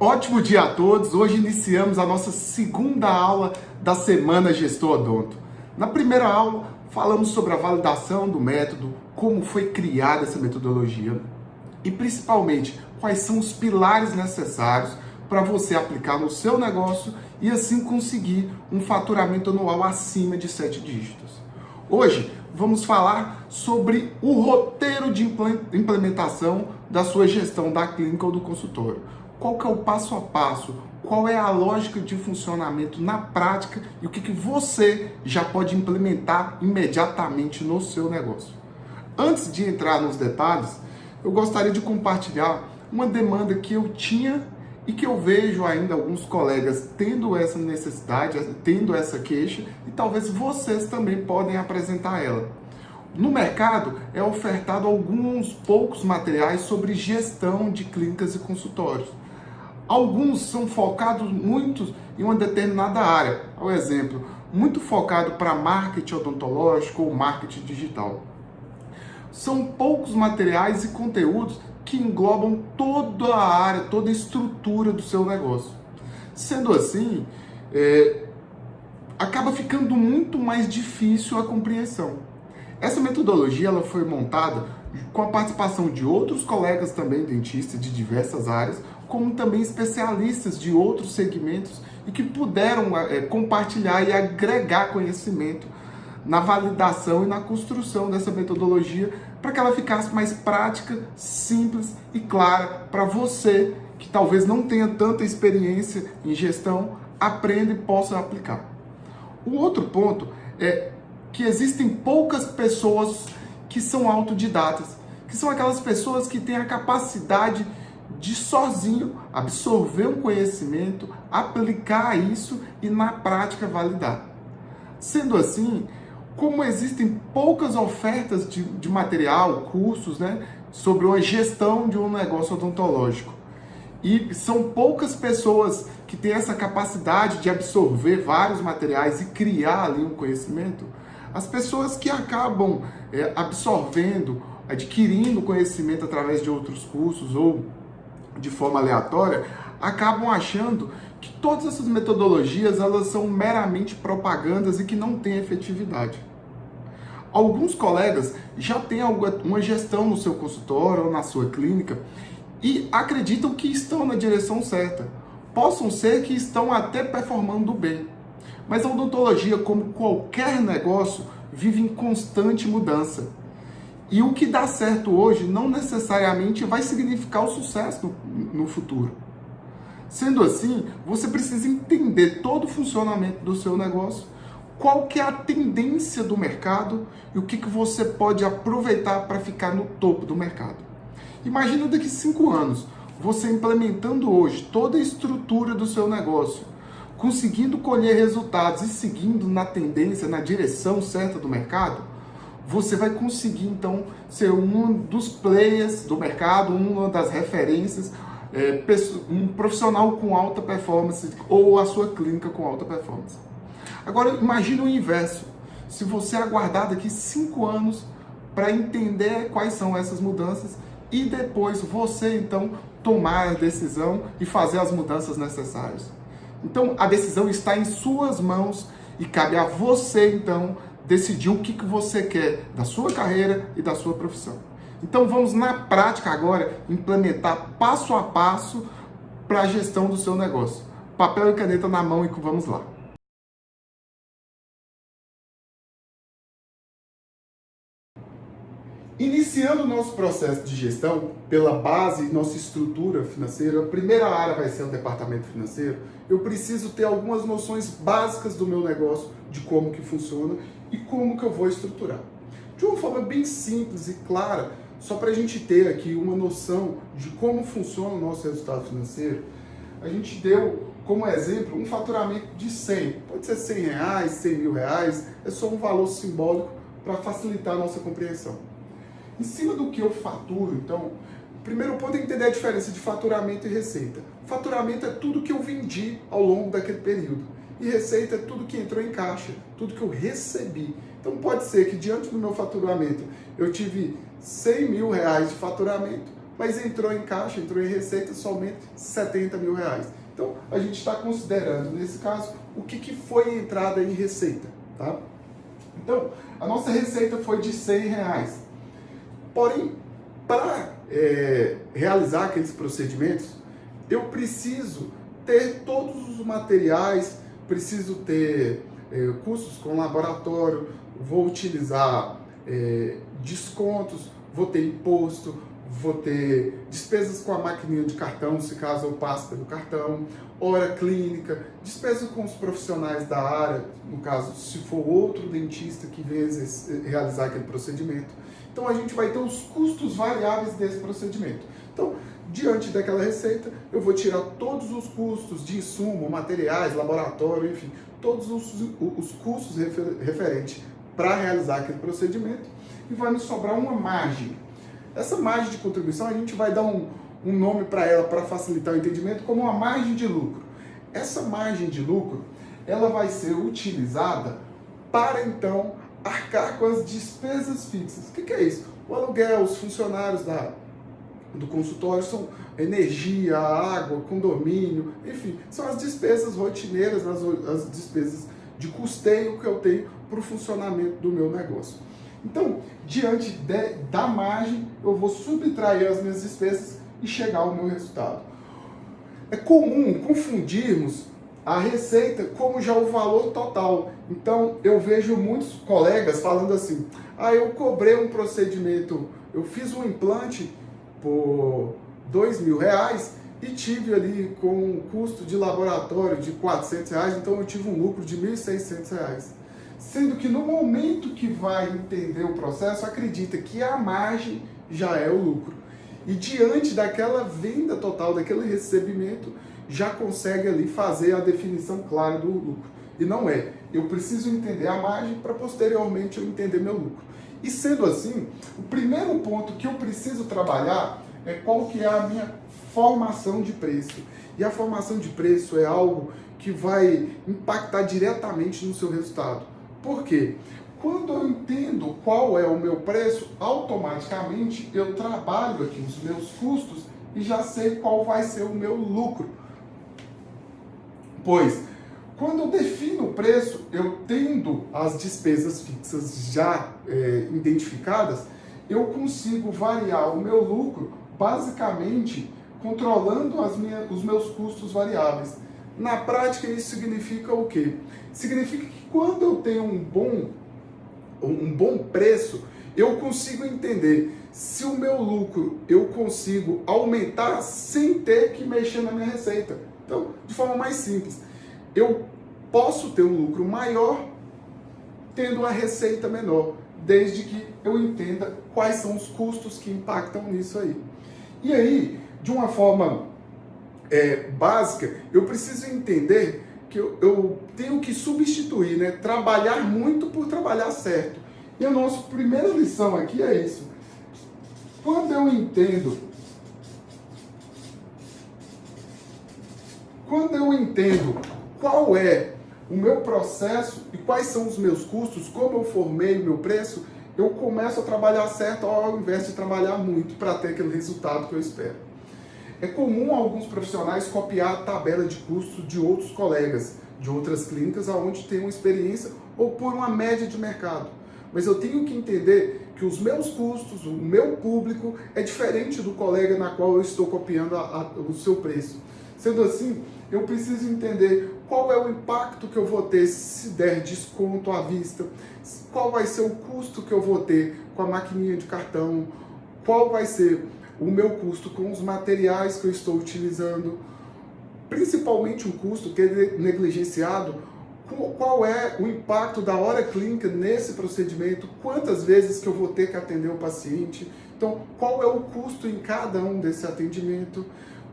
Ótimo dia a todos! Hoje iniciamos a nossa segunda aula da Semana Gestor Odonto. Na primeira aula, falamos sobre a validação do método, como foi criada essa metodologia e, principalmente, quais são os pilares necessários para você aplicar no seu negócio e assim conseguir um faturamento anual acima de 7 dígitos. Hoje, vamos falar sobre o roteiro de implementação da sua gestão da clínica ou do consultório. Qual que é o passo a passo? Qual é a lógica de funcionamento na prática e o que você já pode implementar imediatamente no seu negócio? Antes de entrar nos detalhes, eu gostaria de compartilhar uma demanda que eu tinha e que eu vejo ainda alguns colegas tendo essa necessidade, tendo essa queixa, e talvez vocês também podem apresentar ela. No mercado é ofertado alguns poucos materiais sobre gestão de clínicas e consultórios. Alguns são focados muito em uma determinada área, por exemplo, muito focado para marketing odontológico ou marketing digital. São poucos materiais e conteúdos que englobam toda a área, toda a estrutura do seu negócio. Sendo assim, acaba ficando muito mais difícil a compreensão. Essa metodologia ela foi montada com a participação de outros colegas também dentistas de diversas áreas, como também especialistas de outros segmentos e que puderam compartilhar e agregar conhecimento na validação e na construção dessa metodologia para que ela ficasse mais prática, simples e clara para você que talvez não tenha tanta experiência em gestão, aprenda e possa aplicar. O outro ponto é que existem poucas pessoas que são autodidatas, que são aquelas pessoas que têm a capacidade de sozinho absorver um conhecimento, aplicar isso e na prática validar. Sendo assim, como existem poucas ofertas de material, cursos, sobre uma gestão de um negócio odontológico, e são poucas pessoas que têm essa capacidade de absorver vários materiais e criar ali um conhecimento, as pessoas que acabam absorvendo, adquirindo conhecimento através de outros cursos ou de forma aleatória, acabam achando que todas essas metodologias elas são meramente propagandas e que não têm efetividade. Alguns colegas já têm uma gestão no seu consultório ou na sua clínica e acreditam que estão na direção certa. Possam ser que estão até performando bem. Mas a odontologia, como qualquer negócio, vive em constante mudança. E o que dá certo hoje não necessariamente vai significar o sucesso no futuro. Sendo assim, você precisa entender todo o funcionamento do seu negócio, qual que é a tendência do mercado e o que você pode aproveitar para ficar no topo do mercado. Imagina daqui a 5 anos, você implementando hoje toda a estrutura do seu negócio, conseguindo colher resultados e seguindo na tendência, na direção certa do mercado, você vai conseguir, então, ser um dos players do mercado, uma das referências, um profissional com alta performance ou a sua clínica com alta performance. Agora, imagine o inverso. Se você aguardar daqui 5 anos para entender quais são essas mudanças e depois você, então, tomar a decisão e fazer as mudanças necessárias. Então, a decisão está em suas mãos e cabe a você, então, decidir o que você quer da sua carreira e da sua profissão. Então vamos na prática agora implementar passo a passo para a gestão do seu negócio. Papel e caneta na mão e vamos lá. Iniciando o nosso processo de gestão pela base e nossa estrutura financeira, a primeira área vai ser o departamento financeiro. Eu preciso ter algumas noções básicas do meu negócio, de como que funciona e como que eu vou estruturar. De uma forma bem simples e clara, só para a gente ter aqui uma noção de como funciona o nosso resultado financeiro, a gente deu como exemplo um faturamento de 100. Pode ser 100 reais, 100 mil reais, é só um valor simbólico para facilitar a nossa compreensão. Em cima do que eu faturo, então, o primeiro ponto é entender a diferença de faturamento e receita. Faturamento é tudo que eu vendi ao longo daquele período. E receita é tudo que entrou em caixa, tudo que eu recebi. Então pode ser que diante do meu faturamento eu tive 100 mil reais de faturamento, mas entrou em caixa, entrou em receita somente R$70 mil. Então, a gente está considerando, nesse caso, o que foi entrada em receita, tá? Então, a nossa receita foi de R$100. Porém, para realizar aqueles procedimentos, eu preciso ter todos os materiais, preciso ter custos com laboratório, vou utilizar descontos, vou ter imposto, vou ter despesas com a maquininha de cartão, se caso eu passe pelo cartão, hora clínica, despesas com os profissionais da área, no caso, se for outro dentista que venha realizar aquele procedimento. Então, a gente vai ter os custos variáveis desse procedimento. Então, diante daquela receita, eu vou tirar todos os custos de insumo, materiais, laboratório, enfim, todos os custos referentes para realizar aquele procedimento e vai me sobrar uma margem. Essa margem de contribuição, a gente vai dar um nome para ela para facilitar o entendimento como uma margem de lucro. Essa margem de lucro, ela vai ser utilizada para, então, arcar com as despesas fixas. O que é isso? O aluguel, os funcionários do consultório são energia, água, condomínio, enfim, são as despesas rotineiras, as despesas de custeio que eu tenho para o funcionamento do meu negócio. Então, diante da margem, eu vou subtrair as minhas despesas e chegar ao meu resultado. É comum confundirmos a receita como já o valor total. Então, eu vejo muitos colegas falando assim, eu cobrei um procedimento, eu fiz um implante por R$2 mil e tive ali com um custo de laboratório de R$400, então eu tive um lucro de R$1.600. Sendo que no momento que vai entender o processo, acredita que a margem já é o lucro. E diante daquela venda total, daquele recebimento, já consegue ali fazer a definição clara do lucro. E não é. Eu preciso entender a margem para posteriormente eu entender meu lucro. E sendo assim, o primeiro ponto que eu preciso trabalhar é qual que é a minha formação de preço. E a formação de preço é algo que vai impactar diretamente no seu resultado. Por quê? Quando eu entendo qual é o meu preço, automaticamente eu trabalho aqui os meus custos e já sei qual vai ser o meu lucro. Pois, quando eu defino o preço, eu tendo as despesas fixas já identificadas, eu consigo variar o meu lucro basicamente controlando os meus custos variáveis. Na prática, isso significa o quê? Significa que quando eu tenho um bom preço, eu consigo entender se o meu lucro eu consigo aumentar sem ter que mexer na minha receita. Então, de forma mais simples, eu posso ter um lucro maior tendo uma receita menor, desde que eu entenda quais são os custos que impactam nisso aí. E aí, de uma forma básica, eu preciso entender que eu tenho que substituir, né? Trabalhar muito por trabalhar certo. E a nossa primeira lição aqui é isso. Quando eu entendo qual é o meu processo e quais são os meus custos, como eu formei o meu preço, eu começo a trabalhar certo ao invés de trabalhar muito para ter aquele resultado que eu espero. É comum alguns profissionais copiar a tabela de custos de outros colegas, de outras clínicas, onde tem uma experiência ou por uma média de mercado. Mas eu tenho que entender que os meus custos, o meu público, é diferente do colega na qual eu estou copiando o seu preço. Sendo assim, eu preciso entender qual é o impacto que eu vou ter se der desconto à vista, qual vai ser o custo que eu vou ter com a maquininha de cartão, qual vai ser o meu custo com os materiais que eu estou utilizando, principalmente um custo que é negligenciado, qual é o impacto da hora clínica nesse procedimento, quantas vezes que eu vou ter que atender o paciente, então qual é o custo em cada um desse atendimento,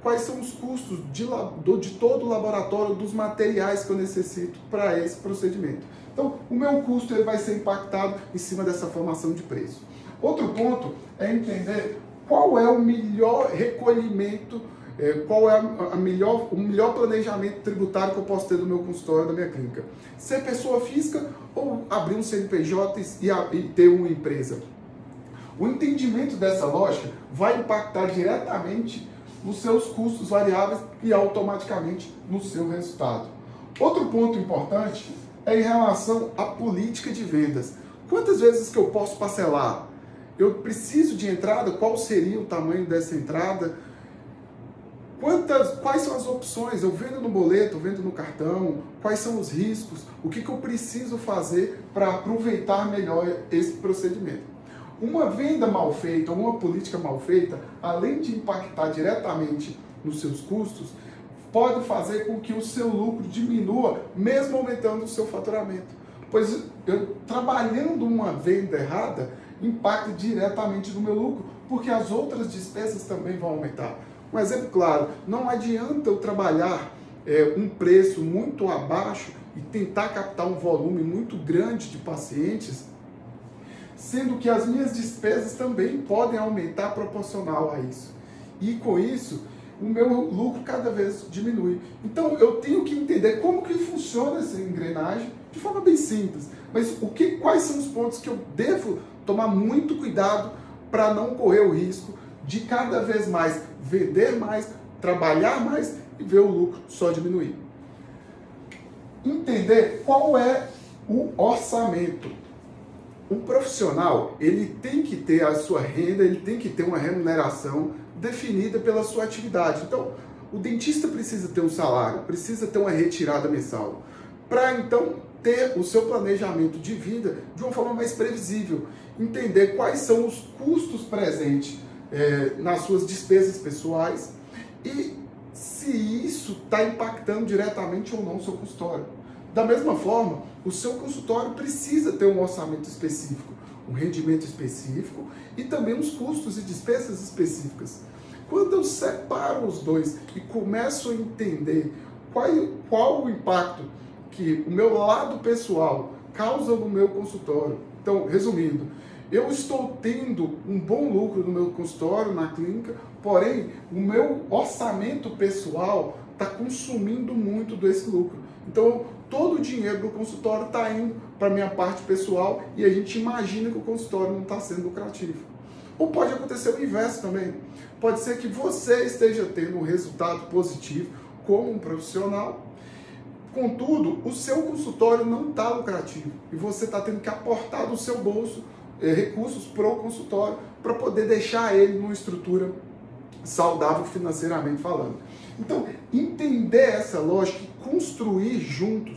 quais são os custos de todo o laboratório, dos materiais que eu necessito para esse procedimento. Então, o meu custo ele vai ser impactado em cima dessa formação de preço. Outro ponto é entender qual é o melhor recolhimento, qual é o melhor planejamento tributário que eu posso ter do meu consultório, da minha clínica. Ser pessoa física ou abrir um CNPJ e ter uma empresa. O entendimento dessa lógica vai impactar diretamente nos seus custos variáveis e automaticamente no seu resultado. Outro ponto importante é em relação à política de vendas. Quantas vezes que eu posso parcelar? Eu preciso de entrada? Qual seria o tamanho dessa entrada? Quais são as opções? Eu vendo no boleto, eu vendo no cartão? Quais são os riscos? O que eu preciso fazer para aproveitar melhor esse procedimento? Uma venda mal feita, ou uma política mal feita, além de impactar diretamente nos seus custos, pode fazer com que o seu lucro diminua, mesmo aumentando o seu faturamento. Pois trabalhando uma venda errada, impacta diretamente no meu lucro, porque as outras despesas também vão aumentar. Um exemplo claro, não adianta eu trabalhar um preço muito abaixo e tentar captar um volume muito grande de pacientes, sendo que as minhas despesas também podem aumentar proporcional a isso. E com isso, o meu lucro cada vez diminui. Então eu tenho que entender como que funciona essa engrenagem de forma bem simples. Mas quais são os pontos que eu devo tomar muito cuidado para não correr o risco de cada vez mais vender mais, trabalhar mais e ver o lucro só diminuir. Entender qual é o orçamento. Um profissional, ele tem que ter a sua renda, ele tem que ter uma remuneração definida pela sua atividade. Então, o dentista precisa ter um salário, precisa ter uma retirada mensal, para então ter o seu planejamento de vida de uma forma mais previsível, entender quais são os custos presentes nas suas despesas pessoais e se isso está impactando diretamente ou não o seu consultório. Da mesma forma, o seu consultório precisa ter um orçamento específico, um rendimento específico e também os custos e despesas específicas. Quando eu separo os dois e começo a entender qual o impacto que o meu lado pessoal causa no meu consultório. Então, resumindo, eu estou tendo um bom lucro no meu consultório, na clínica, porém, o meu orçamento pessoal está consumindo muito desse lucro. Então, todo o dinheiro do consultório está indo para a minha parte pessoal e a gente imagina que o consultório não está sendo lucrativo. Ou pode acontecer o inverso também. Pode ser que você esteja tendo um resultado positivo como um profissional, contudo, o seu consultório não está lucrativo e você está tendo que aportar do seu bolso recursos para o consultório para poder deixar ele numa estrutura saudável financeiramente falando. Então, entender essa lógica e construir juntos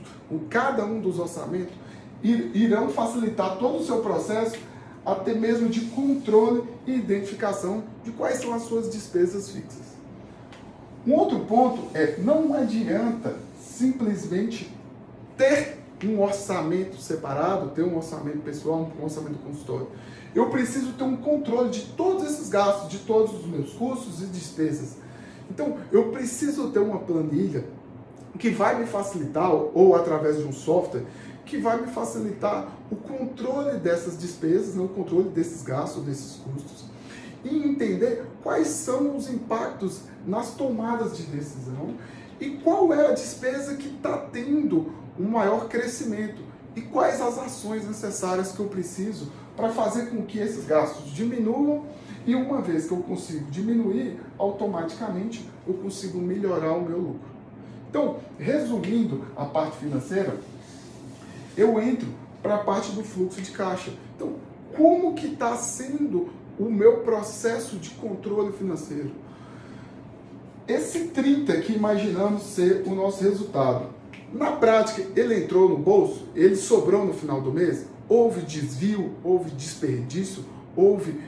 cada um dos orçamentos irão facilitar todo o seu processo, até mesmo de controle e identificação de quais são as suas despesas fixas. Um outro ponto não adianta simplesmente ter um orçamento separado, ter um orçamento pessoal, um orçamento consultório. Eu preciso ter um controle de todos esses gastos, de todos os meus custos e despesas. Então, eu preciso ter uma planilha que vai me facilitar, ou através de um software, que vai me facilitar o controle dessas despesas, o controle desses gastos, desses custos, e entender quais são os impactos nas tomadas de decisão e qual é a despesa que está tendo um maior crescimento e quais as ações necessárias que eu preciso para fazer com que esses gastos diminuam e uma vez que eu consigo diminuir, automaticamente eu consigo melhorar o meu lucro. Então, resumindo a parte financeira, eu entro para a parte do fluxo de caixa. Então, como que está sendo o meu processo de controle financeiro? Esse 30 que imaginamos ser o nosso resultado, na prática, ele entrou no bolso? Ele sobrou no final do mês? Houve desvio? Houve desperdício? Houve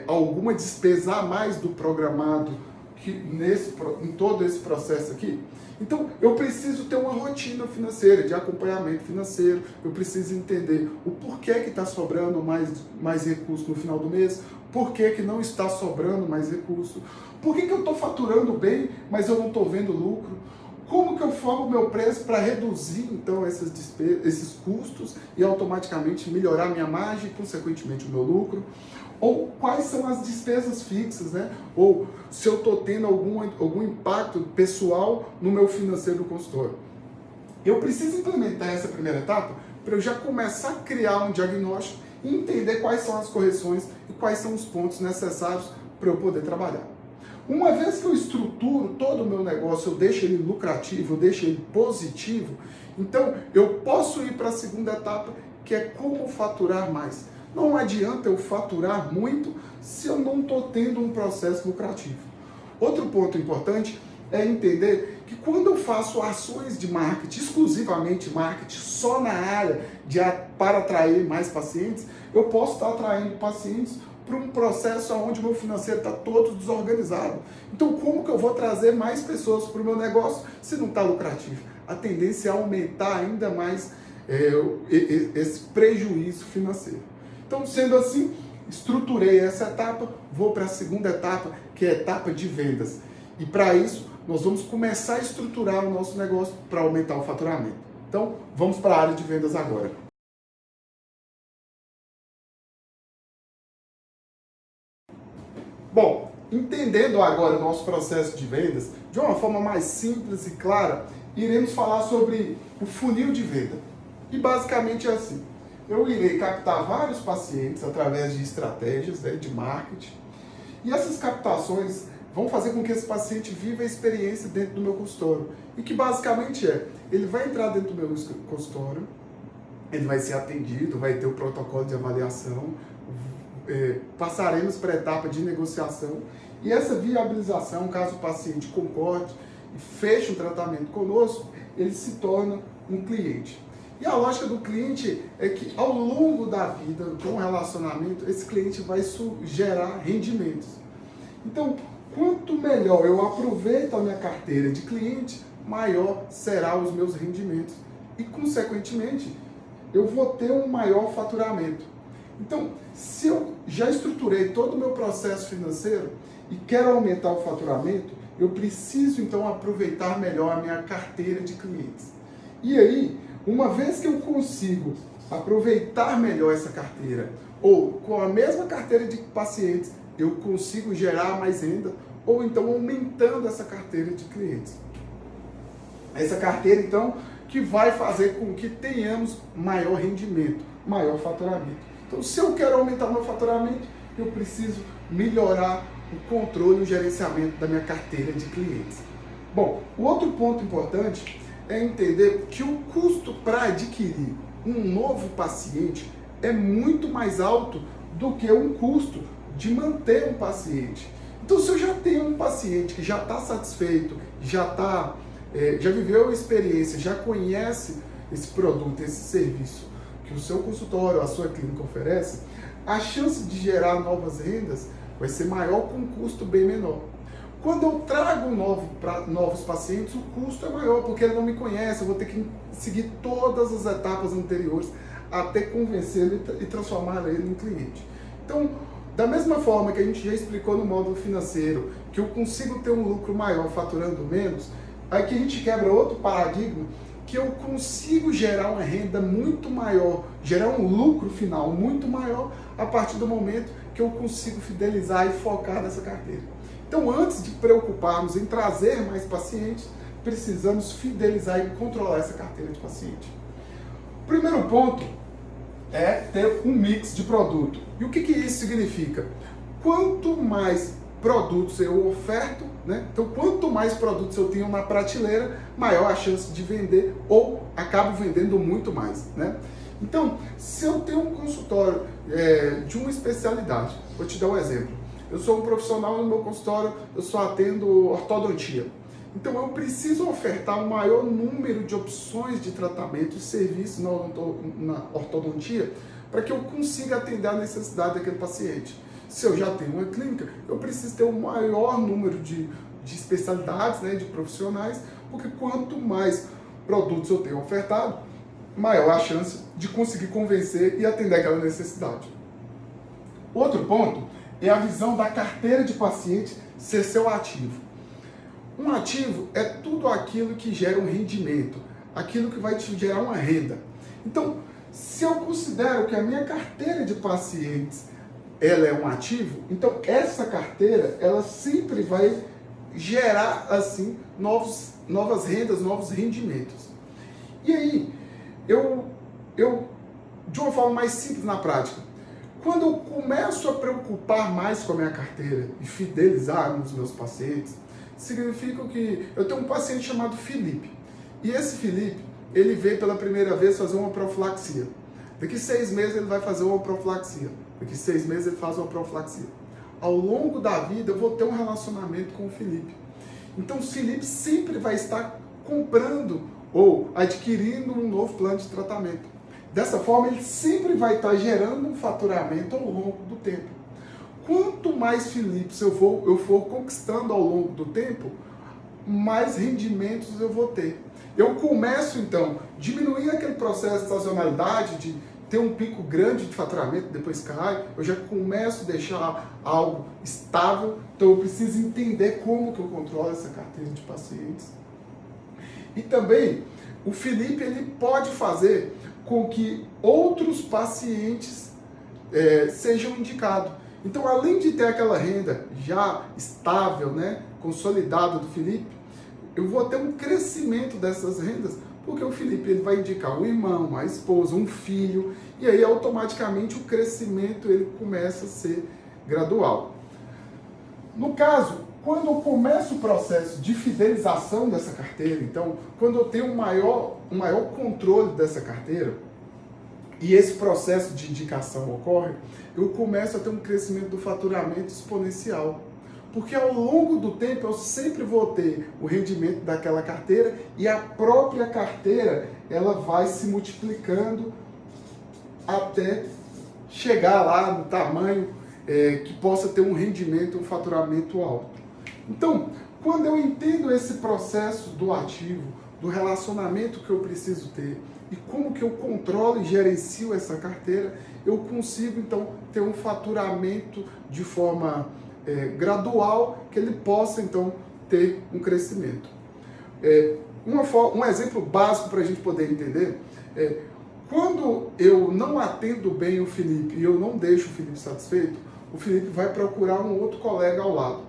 alguma despesa a mais do programado em todo esse processo aqui? Então, eu preciso ter uma rotina financeira, de acompanhamento financeiro, eu preciso entender o porquê que está sobrando mais recurso no final do mês, por que não está sobrando mais recurso, por que eu estou faturando bem, mas eu não estou vendo lucro, como que eu formo o meu preço para reduzir, então, esses custos e automaticamente melhorar minha margem e, consequentemente, o meu lucro. Ou quais são as despesas fixas, né? Ou se eu estou tendo algum impacto pessoal no meu financeiro do consultório. Eu preciso implementar essa primeira etapa para eu já começar a criar um diagnóstico e entender quais são as correções e quais são os pontos necessários para eu poder trabalhar. Uma vez que eu estruturo todo o meu negócio, eu deixo ele lucrativo, eu deixo ele positivo, então eu posso ir para a segunda etapa, que é como faturar mais. Não adianta eu faturar muito se eu não estou tendo um processo lucrativo. Outro ponto importante é entender que quando eu faço ações de marketing, exclusivamente marketing, só na área para atrair mais pacientes, eu posso estar atraindo pacientes para um processo onde o meu financeiro está todo desorganizado. Então, como que eu vou trazer mais pessoas para o meu negócio se não está lucrativo? A tendência é aumentar ainda mais esse prejuízo financeiro. Então, sendo assim, estruturei essa etapa, vou para a segunda etapa, que é a etapa de vendas. E para isso, nós vamos começar a estruturar o nosso negócio para aumentar o faturamento. Então, vamos para a área de vendas agora. Bom, entendendo agora o nosso processo de vendas, de uma forma mais simples e clara, iremos falar sobre o funil de venda. E basicamente é assim: eu irei captar vários pacientes através de estratégias de marketing, e essas captações vão fazer com que esse paciente viva a experiência dentro do meu consultório. E que basicamente ele vai entrar dentro do meu consultório, ele vai ser atendido, vai ter o protocolo de avaliação, passaremos para a etapa de negociação, e essa viabilização, caso o paciente concorde e feche um tratamento conosco, ele se torna um cliente. E a lógica do cliente é que ao longo da vida, com o relacionamento, esse cliente vai gerar rendimentos. Então, quanto melhor eu aproveito a minha carteira de cliente, maior serão os meus rendimentos. E, consequentemente, eu vou ter um maior faturamento. Então, se eu já estruturei todo o meu processo financeiro e quero aumentar o faturamento, eu preciso, então, aproveitar melhor a minha carteira de clientes. E aí, uma vez que eu consigo aproveitar melhor essa carteira, ou com a mesma carteira de pacientes, eu consigo gerar mais renda, ou então aumentando essa carteira de clientes. Essa carteira, então, que vai fazer com que tenhamos maior rendimento, maior faturamento. Então, se eu quero aumentar meu faturamento, eu preciso melhorar o controle e o gerenciamento da minha carteira de clientes. Bom, o outro ponto importante é entender que o custo para adquirir um novo paciente é muito mais alto do que um custo de manter um paciente. Então, se eu já tenho um paciente que já está satisfeito, já viveu a experiência, já conhece esse produto, esse serviço que o seu consultório, a sua clínica oferece, a chance de gerar novas rendas vai ser maior com um custo bem menor. Quando eu trago novos pacientes, o custo é maior, porque ele não me conhece, eu vou ter que seguir todas as etapas anteriores até convencê-lo e transformar ele em cliente. Então, da mesma forma que a gente já explicou no módulo financeiro, que eu consigo ter um lucro maior faturando menos, aqui a gente quebra outro paradigma, que eu consigo gerar uma renda muito maior, gerar um lucro final muito maior a partir do momento que eu consigo fidelizar e focar nessa carteira. Então, antes de preocuparmos em trazer mais pacientes, precisamos fidelizar e controlar essa carteira de paciente. O primeiro ponto é ter um mix de produto. E o que isso significa? Quanto mais produtos eu oferto, então quanto mais produtos eu tenho na prateleira, maior a chance de vender ou acabo vendendo muito mais. Então, se eu tenho um consultório de uma especialidade, vou te dar um exemplo. Eu sou um profissional no meu consultório, eu só atendo ortodontia. Então eu preciso ofertar um maior número de opções de tratamento e serviços na ortodontia para que eu consiga atender a necessidade daquele paciente. Se eu já tenho uma clínica, eu preciso ter um maior número de especialidades, de profissionais, porque quanto mais produtos eu tenho ofertado, maior a chance de conseguir convencer e atender aquela necessidade. Outro ponto é a visão da carteira de paciente ser seu ativo. Um ativo é tudo aquilo que gera um rendimento, aquilo que vai te gerar uma renda. Então, se eu considero que a minha carteira de pacientes ela é um ativo, então essa carteira ela sempre vai gerar assim novas rendas, novos rendimentos. E aí, eu de uma forma mais simples na prática, Quando eu começo a preocupar mais com a minha carteira e fidelizar nos meus pacientes, significa que eu tenho um paciente chamado Felipe. E esse Felipe, ele veio pela primeira vez fazer uma profilaxia. Daqui 6 meses ele vai fazer uma profilaxia. Daqui 6 meses ele faz uma profilaxia. Ao longo da vida eu vou ter um relacionamento com o Felipe. Então o Felipe sempre vai estar comprando ou adquirindo um novo plano de tratamento. Dessa forma, ele sempre vai estar gerando um faturamento ao longo do tempo. Quanto mais Philips eu for conquistando ao longo do tempo, mais rendimentos eu vou ter. Eu começo, então, diminuindo aquele processo de sazonalidade, de ter um pico grande de faturamento, depois cai, eu já começo a deixar algo estável, então eu preciso entender como que eu controlo essa carteira de pacientes. E também, o Felipe, ele pode fazer com que outros pacientes sejam indicados. Então, além de ter aquela renda já estável, né, consolidada do Felipe, eu vou ter um crescimento dessas rendas, porque o Felipe ele vai indicar um irmão, a esposa, um filho, e aí automaticamente o crescimento ele começa a ser gradual. No caso, quando eu começo o processo de fidelização dessa carteira, então, quando eu tenho um maior controle dessa carteira, e esse processo de indicação ocorre, eu começo a ter um crescimento do faturamento exponencial. Porque ao longo do tempo eu sempre vou ter o rendimento daquela carteira e a própria carteira ela vai se multiplicando até chegar lá no tamanho que possa ter um rendimento, um faturamento alto. Então, quando eu entendo esse processo do ativo, do relacionamento que eu preciso ter e como que eu controlo e gerencio essa carteira, eu consigo então ter um faturamento de forma gradual, que ele possa então ter um crescimento. Um exemplo básico para a gente poder entender quando eu não atendo bem o Felipe e eu não deixo o Felipe satisfeito, o Felipe vai procurar um outro colega ao lado.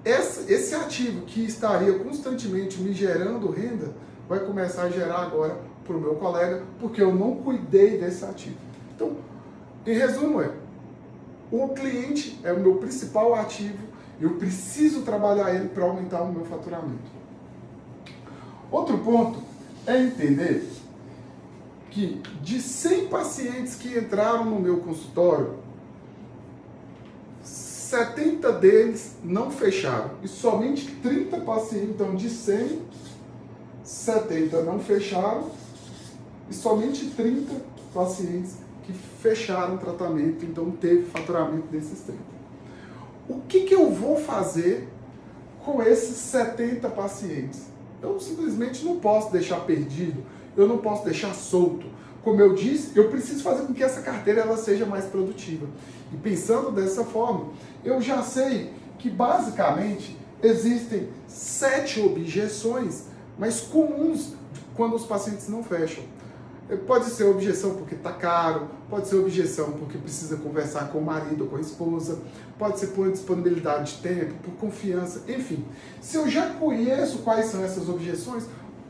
Esse ativo que estaria constantemente me gerando renda vai começar a gerar agora para o meu colega, porque eu não cuidei desse ativo. Então, em resumo, o cliente é o meu principal ativo, eu preciso trabalhar ele para aumentar o meu faturamento. Outro ponto é entender que de 100 pacientes que entraram no meu consultório, 70 deles não fecharam. E somente 30 pacientes, então de 100, 70 não fecharam e somente 30 pacientes que fecharam o tratamento, então teve faturamento desses 30. O que eu vou fazer com esses 70 pacientes? Eu simplesmente não posso deixar perdido, eu não posso deixar solto. Como eu disse, eu preciso fazer com que essa carteira ela seja mais produtiva. E pensando dessa forma, eu já sei que basicamente existem 7 objeções mais comuns quando os pacientes não fecham. Pode ser objeção porque está caro, pode ser objeção porque precisa conversar com o marido ou com a esposa, pode ser por disponibilidade de tempo, por confiança, enfim. Se eu já conheço quais são essas objeções,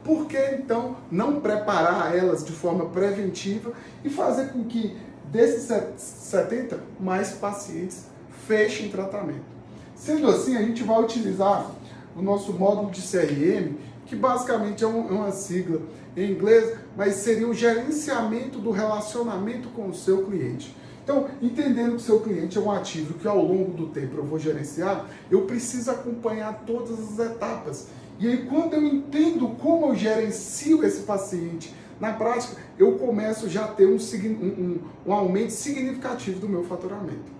por que então não preparar elas de forma preventiva e fazer com que desses 70, mais pacientes fechem tratamento? Sendo assim, a gente vai utilizar o nosso módulo de CRM, que basicamente é uma sigla em inglês, mas seria o gerenciamento do relacionamento com o seu cliente. Então, entendendo que o seu cliente é um ativo que ao longo do tempo eu vou gerenciar, eu preciso acompanhar todas as etapas. E aí, quando eu entendo como eu gerencio esse paciente, na prática, eu começo já a ter um aumento significativo do meu faturamento.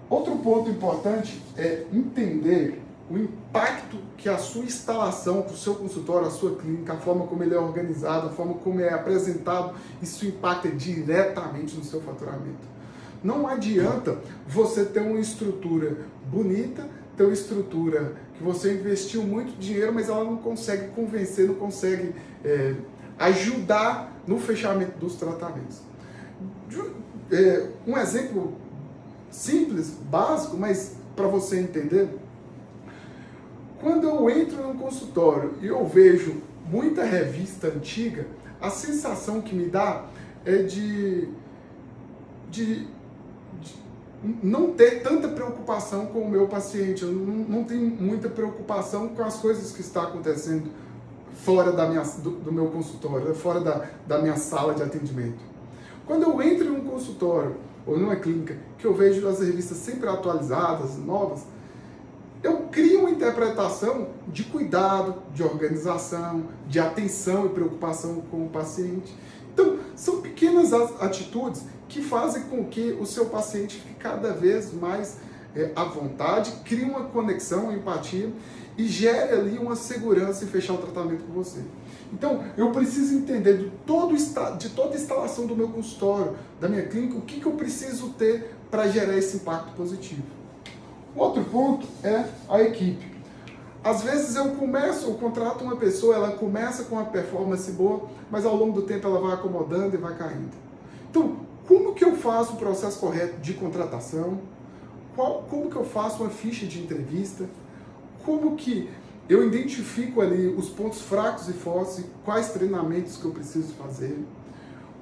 Outro ponto importante é entender o impacto que a sua instalação, que o seu consultório, a sua clínica, a forma como ele é organizado, a forma como é apresentado, isso impacta diretamente no seu faturamento. Não adianta você ter uma estrutura bonita, ter uma estrutura que você investiu muito dinheiro, mas ela não consegue convencer, não consegue ajudar no fechamento dos tratamentos. Um exemplo simples, básico, mas para você entender, quando eu entro no consultório e eu vejo muita revista antiga, a sensação que me dá é de de não ter tanta preocupação com o meu paciente. Eu não tenho muita preocupação com as coisas que estão acontecendo fora do meu consultório, fora da minha sala de atendimento. Quando eu entro em um consultório ou numa clínica, que eu vejo as revistas sempre atualizadas, novas, eu crio uma interpretação de cuidado, de organização, de atenção e preocupação com o paciente. Então, são pequenas atitudes que fazem com que o seu paciente fique cada vez mais à vontade, crie uma conexão, uma empatia e gere ali uma segurança em fechar o tratamento com você. Então, eu preciso entender de toda a instalação do meu consultório, da minha clínica, o que eu preciso ter para gerar esse impacto positivo. Outro ponto é a equipe. Às vezes eu contrato uma pessoa, ela começa com uma performance boa, mas ao longo do tempo ela vai acomodando e vai caindo. Então, como que eu faço o processo correto de contratação? Como que eu faço uma ficha de entrevista? Como que eu identifico ali os pontos fracos e fortes, quais treinamentos que eu preciso fazer?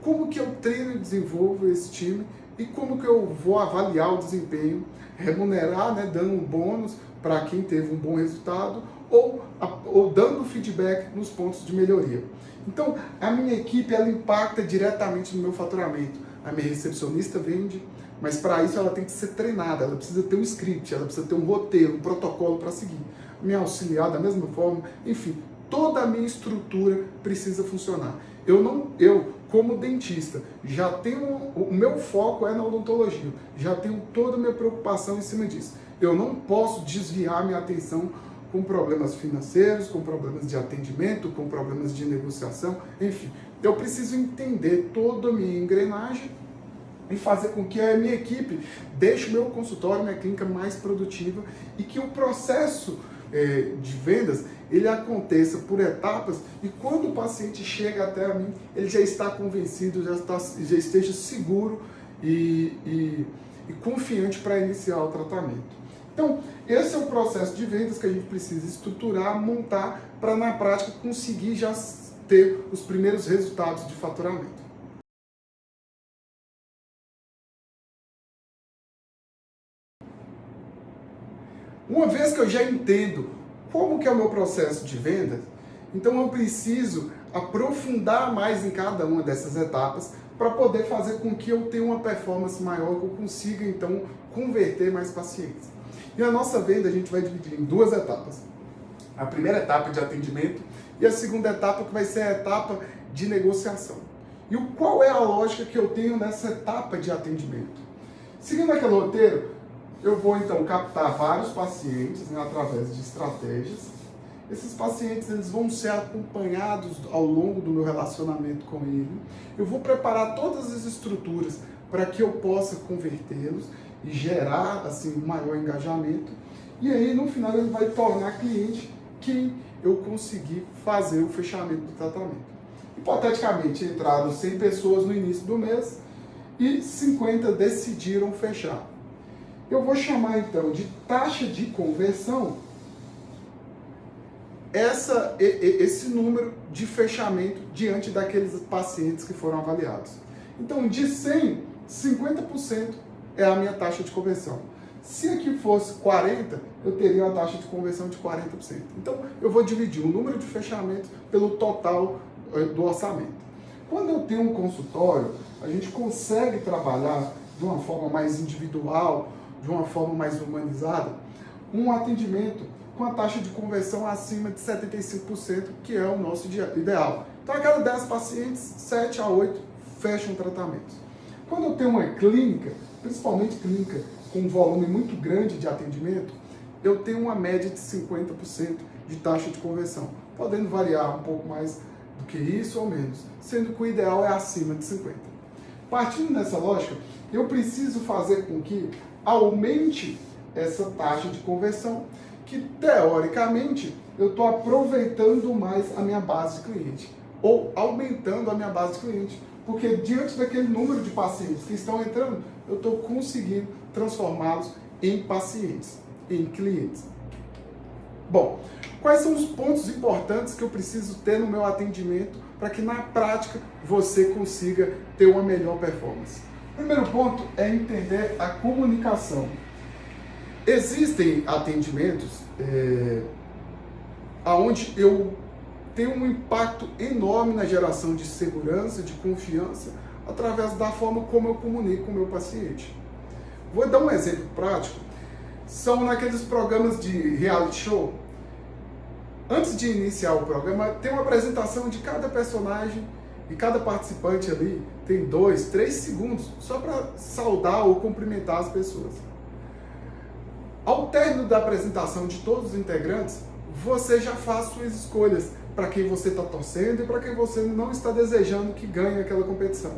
Como que eu treino e desenvolvo esse time? E como que eu vou avaliar o desempenho, remunerar, né, dando um bônus para quem teve um bom resultado ou dando feedback nos pontos de melhoria. Então, a minha equipe ela impacta diretamente no meu faturamento. A minha recepcionista vende, mas para isso ela tem que ser treinada, ela precisa ter um script, ela precisa ter um roteiro, um protocolo para seguir. Minha auxiliar da mesma forma, enfim, toda a minha estrutura precisa funcionar. Eu como dentista, já tenho, o meu foco é na odontologia, já tenho toda a minha preocupação em cima disso. Eu não posso desviar minha atenção com problemas financeiros, com problemas de atendimento, com problemas de negociação, enfim. Eu preciso entender toda a minha engrenagem e fazer com que a minha equipe deixe o meu consultório, minha clínica mais produtiva e que o processo de vendas ele aconteça por etapas e quando o paciente chega até a mim, ele já está convencido, já esteja seguro e confiante para iniciar o tratamento. Então, esse é o processo de vendas que a gente precisa estruturar, montar, para na prática conseguir já ter os primeiros resultados de faturamento. Uma vez que eu já entendo como que é o meu processo de vendas, então eu preciso aprofundar mais em cada uma dessas etapas para poder fazer com que eu tenha uma performance maior, que eu consiga então converter mais pacientes. E a nossa venda a gente vai dividir em duas etapas. A primeira etapa de atendimento e a segunda etapa que vai ser a etapa de negociação. E qual é a lógica que eu tenho nessa etapa de atendimento? Seguindo aquele roteiro, eu vou então captar vários pacientes, né, através de estratégias. Esses pacientes eles vão ser acompanhados ao longo do meu relacionamento com ele. Eu vou preparar todas as estruturas para que eu possa convertê-los e gerar assim um maior engajamento. E aí no final ele vai tornar cliente quem eu conseguir fazer o fechamento do tratamento. Hipoteticamente entraram 100 pessoas no início do mês e 50 decidiram fechar. Eu vou chamar então de taxa de conversão esse número de fechamento diante daqueles pacientes que foram avaliados. Então, de 100, 50% é a minha taxa de conversão. Se aqui fosse 40, eu teria uma taxa de conversão de 40%. Então, eu vou dividir o número de fechamentos pelo total do orçamento. Quando eu tenho um consultório, a gente consegue trabalhar de uma forma mais individual, de uma forma mais humanizada, um atendimento com a taxa de conversão acima de 75%, que é o nosso ideal. Então, a cada 10 pacientes, 7 a 8 fecham tratamentos. Quando eu tenho uma clínica, principalmente clínica com um volume muito grande de atendimento, eu tenho uma média de 50% de taxa de conversão, podendo variar um pouco mais do que isso ou menos, sendo que o ideal é acima de 50%. Partindo dessa lógica, eu preciso fazer com que aumente essa taxa de conversão, que teoricamente eu estou aproveitando mais a minha base de cliente, ou aumentando a minha base de cliente, porque diante daquele número de pacientes que estão entrando, eu estou conseguindo transformá-los em pacientes, em clientes. Bom, quais são os pontos importantes que eu preciso ter no meu atendimento para que na prática você consiga ter uma melhor performance? Primeiro ponto é entender a comunicação. Existem atendimentos onde eu tenho um impacto enorme na geração de segurança, de confiança, através da forma como eu comunico com o meu paciente. Vou dar um exemplo prático. São naqueles programas de reality show. Antes de iniciar o programa, tem uma apresentação de cada personagem e cada participante ali tem 2, 3 segundos só para saudar ou cumprimentar as pessoas. Ao término da apresentação de todos os integrantes, você já faz suas escolhas para quem você está torcendo e para quem você não está desejando que ganhe aquela competição.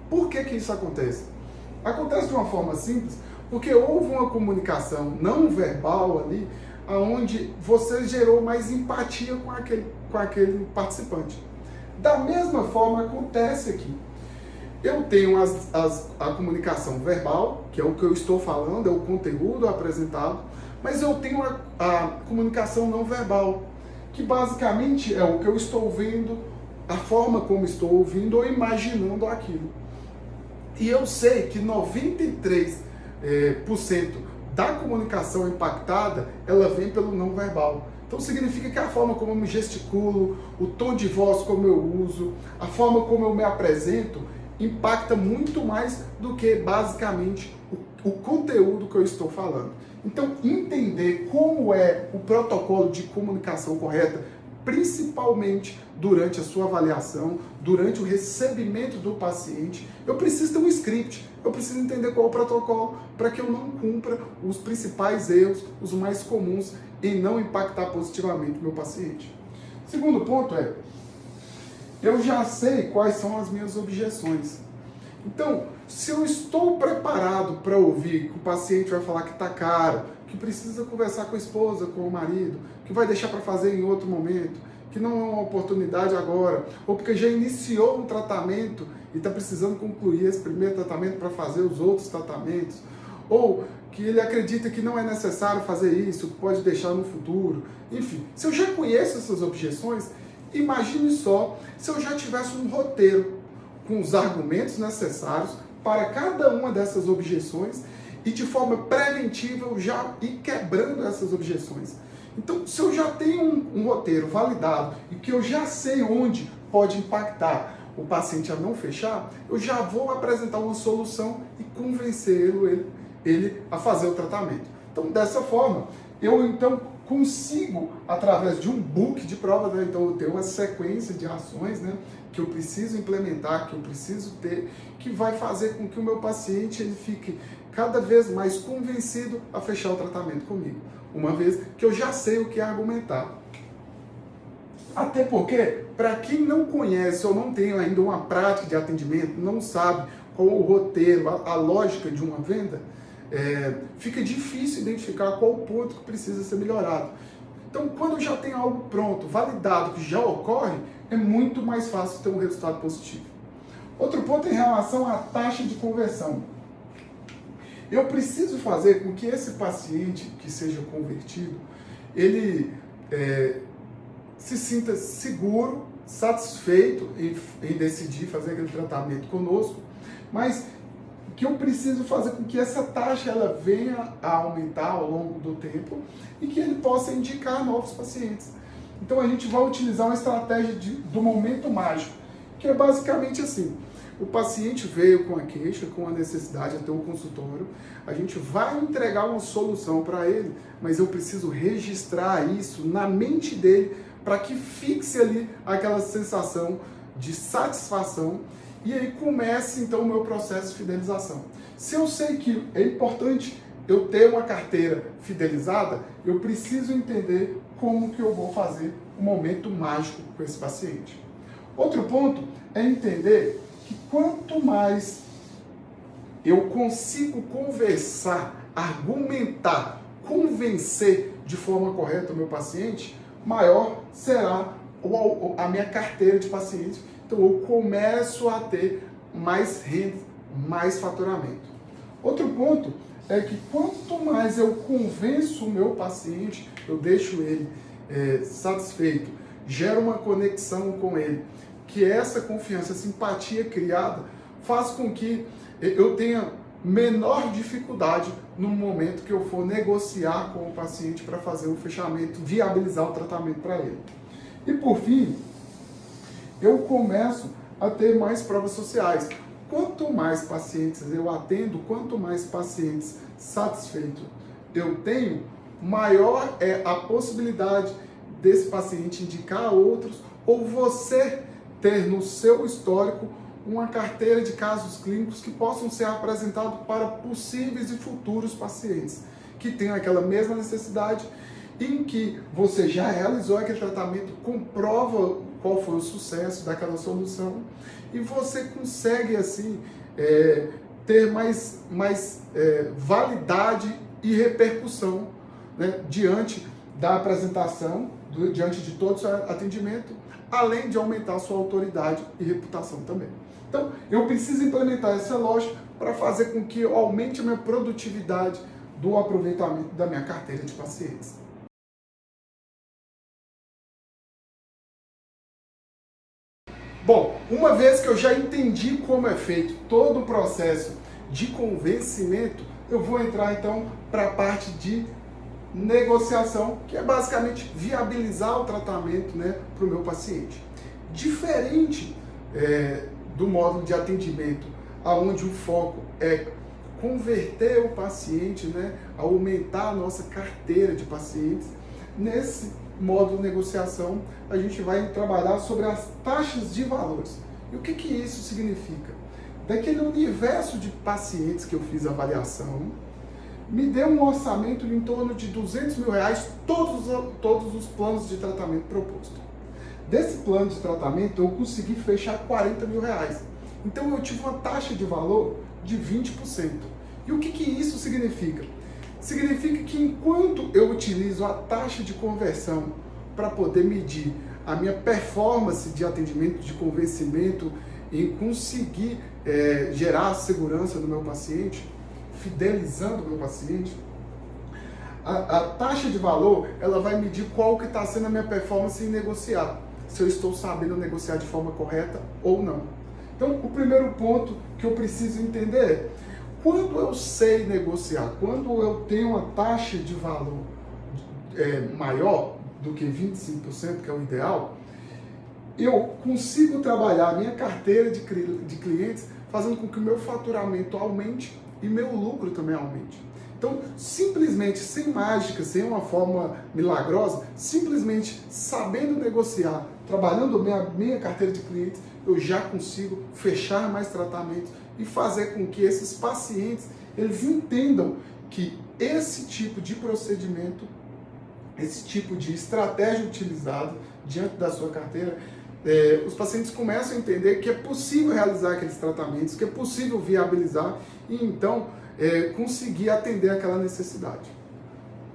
Por que isso acontece? Acontece de uma forma simples, porque houve uma comunicação não verbal ali, onde você gerou mais empatia com aquele participante. Da mesma forma acontece aqui. Eu tenho a comunicação verbal, que é o que eu estou falando, é o conteúdo apresentado, mas eu tenho a comunicação não verbal, que basicamente é o que eu estou vendo, a forma como estou ouvindo ou imaginando aquilo. E eu sei que 93% da comunicação impactada, ela vem pelo não verbal. Então significa que a forma como eu me gesticulo, o tom de voz como eu uso, a forma como eu me apresento, impacta muito mais do que basicamente o conteúdo que eu estou falando. Então entender como é o protocolo de comunicação correta, principalmente durante a sua avaliação, durante o recebimento do paciente, eu preciso ter um script, eu preciso entender qual é o protocolo para que eu não cumpra os principais erros, os mais comuns, em não impactar positivamente o meu paciente. Segundo ponto é, eu já sei quais são as minhas objeções. Então, se eu estou preparado para ouvir que o paciente vai falar que está caro, que precisa conversar com a esposa, com o marido, que vai deixar para fazer em outro momento, que não é uma oportunidade agora, ou porque já iniciou um tratamento e está precisando concluir esse primeiro tratamento para fazer os outros tratamentos, ou que ele acredita que não é necessário fazer isso, pode deixar no futuro. Enfim, se eu já conheço essas objeções, imagine só se eu já tivesse um roteiro com os argumentos necessários para cada uma dessas objeções e de forma preventiva eu já ir quebrando essas objeções. Então, se eu já tenho um roteiro validado e que eu já sei onde pode impactar o paciente a não fechar, eu já vou apresentar uma solução e convencer ele a fazer o tratamento. Então, dessa forma, eu então consigo, através de um book de provas, né? Então eu tenho uma sequência de ações, né, que eu preciso implementar, que eu preciso ter, que vai fazer com que o meu paciente ele fique cada vez mais convencido a fechar o tratamento comigo, uma vez que eu já sei o que argumentar. Até porque, para quem não conhece ou não tem ainda uma prática de atendimento, não sabe qual o roteiro, a lógica de uma venda, fica difícil identificar qual o ponto que precisa ser melhorado. Então, quando já tem algo pronto, validado, que já ocorre, é muito mais fácil ter um resultado positivo. Outro ponto em relação à taxa de conversão. Eu preciso fazer com que esse paciente que seja convertido, ele se sinta seguro, satisfeito em decidir fazer aquele tratamento conosco, mas que eu preciso fazer com que essa taxa ela venha a aumentar ao longo do tempo e que ele possa indicar novos pacientes. Então a gente vai utilizar uma estratégia do momento mágico, que é basicamente assim: o paciente veio com a queixa, com a necessidade até o consultório, a gente vai entregar uma solução para ele, mas eu preciso registrar isso na mente dele para que fixe ali aquela sensação de satisfação. E aí começa então o meu processo de fidelização. Se eu sei que é importante eu ter uma carteira fidelizada, eu preciso entender como que eu vou fazer um momento mágico com esse paciente. Outro ponto é entender que quanto mais eu consigo conversar, argumentar, convencer de forma correta o meu paciente, maior será a minha carteira de pacientes. Então eu começo a ter mais renda, mais faturamento. Outro ponto é que quanto mais eu convenço o meu paciente, eu deixo ele satisfeito, gero uma conexão com ele, que essa confiança, essa simpatia criada faz com que eu tenha menor dificuldade no momento que eu for negociar com o paciente para fazer o fechamento, viabilizar o tratamento para ele. E por fim, eu começo a ter mais provas sociais. Quanto mais pacientes eu atendo, quanto mais pacientes satisfeitos eu tenho, maior é a possibilidade desse paciente indicar a outros ou você ter no seu histórico uma carteira de casos clínicos que possam ser apresentados para possíveis e futuros pacientes que tenham aquela mesma necessidade, em que você já realizou aquele tratamento, comprova qual foi o sucesso daquela solução e você consegue assim ter mais validade e repercussão, né, diante da apresentação, diante de todo o seu atendimento, além de aumentar a sua autoridade e reputação também. Então, eu preciso implementar essa lógica para fazer com que eu aumente a minha produtividade do aproveitamento da minha carteira de pacientes. Bom, uma vez que eu já entendi como é feito todo o processo de convencimento, eu vou entrar então para a parte de negociação, que é basicamente viabilizar o tratamento, né, para o meu paciente. Diferente do módulo de atendimento, onde o foco é converter o paciente, né, aumentar a nossa carteira de pacientes, nesse módulo de negociação a gente vai trabalhar sobre as taxas de valores. E o que isso significa? Daquele universo de pacientes que eu fiz a avaliação, me deu um orçamento em torno de R$200 mil, todos os planos de tratamento proposto. Desse plano de tratamento, eu consegui fechar R$40 mil. Então, eu tive uma taxa de valor de 20%. E o que isso significa? Significa que enquanto eu utilizo a taxa de conversão para poder medir a minha performance de atendimento, de convencimento, em conseguir gerar segurança no meu paciente, fidelizando o meu paciente, a taxa de valor, ela vai medir qual que está sendo a minha performance em negociar, se eu estou sabendo negociar de forma correta ou não. Então, o primeiro ponto que eu preciso entender é, quando eu sei negociar, quando eu tenho uma taxa de valor maior do que 25%, que é o ideal, eu consigo trabalhar a minha carteira de clientes, fazendo com que o meu faturamento aumente e meu lucro também aumente. Então, simplesmente, sem mágica, sem uma fórmula milagrosa, simplesmente sabendo negociar, trabalhando minha carteira de clientes, eu já consigo fechar mais tratamentos e fazer com que esses pacientes, eles entendam que esse tipo de procedimento, esse tipo de estratégia utilizada diante da sua carteira, os pacientes começam a entender que é possível realizar aqueles tratamentos, que é possível viabilizar e então conseguir atender aquela necessidade.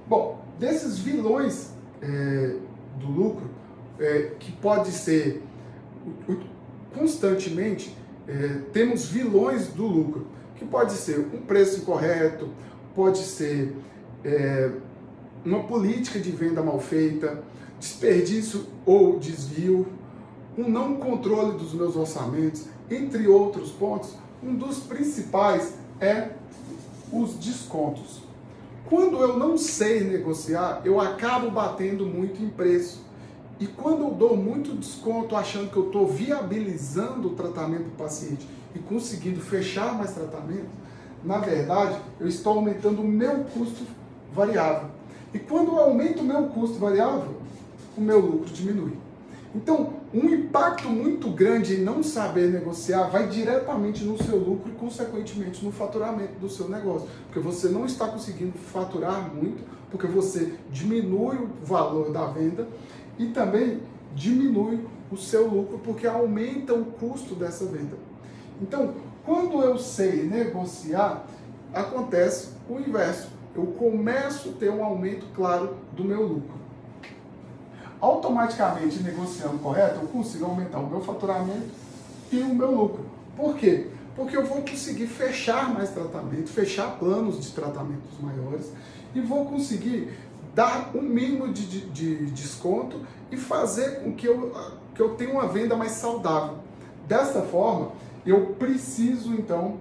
Bom, desses vilões do lucro, que pode ser constantemente, temos vilões do lucro, que pode ser um preço incorreto, pode ser uma política de venda mal feita, desperdício ou desvio, um não controle dos meus orçamentos, entre outros pontos. Um dos principais é os descontos. Quando eu não sei negociar, eu acabo batendo muito em preço. E quando eu dou muito desconto, achando que eu estou viabilizando o tratamento do paciente e conseguindo fechar mais tratamento, na verdade, eu estou aumentando o meu custo variável. E quando eu aumento o meu custo variável, o meu lucro diminui. Então, um impacto muito grande em não saber negociar vai diretamente no seu lucro e, consequentemente, no faturamento do seu negócio. Porque você não está conseguindo faturar muito, porque você diminui o valor da venda e também diminui o seu lucro, porque aumenta o custo dessa venda. Então, quando eu sei negociar, acontece o inverso. Eu começo a ter um aumento claro do meu lucro. Automaticamente, negociando correto, eu consigo aumentar o meu faturamento e o meu lucro. Por quê? Porque eu vou conseguir fechar mais tratamento, fechar planos de tratamentos maiores e vou conseguir dar um mínimo de desconto e fazer com que eu tenha uma venda mais saudável. Desta forma, eu preciso, então,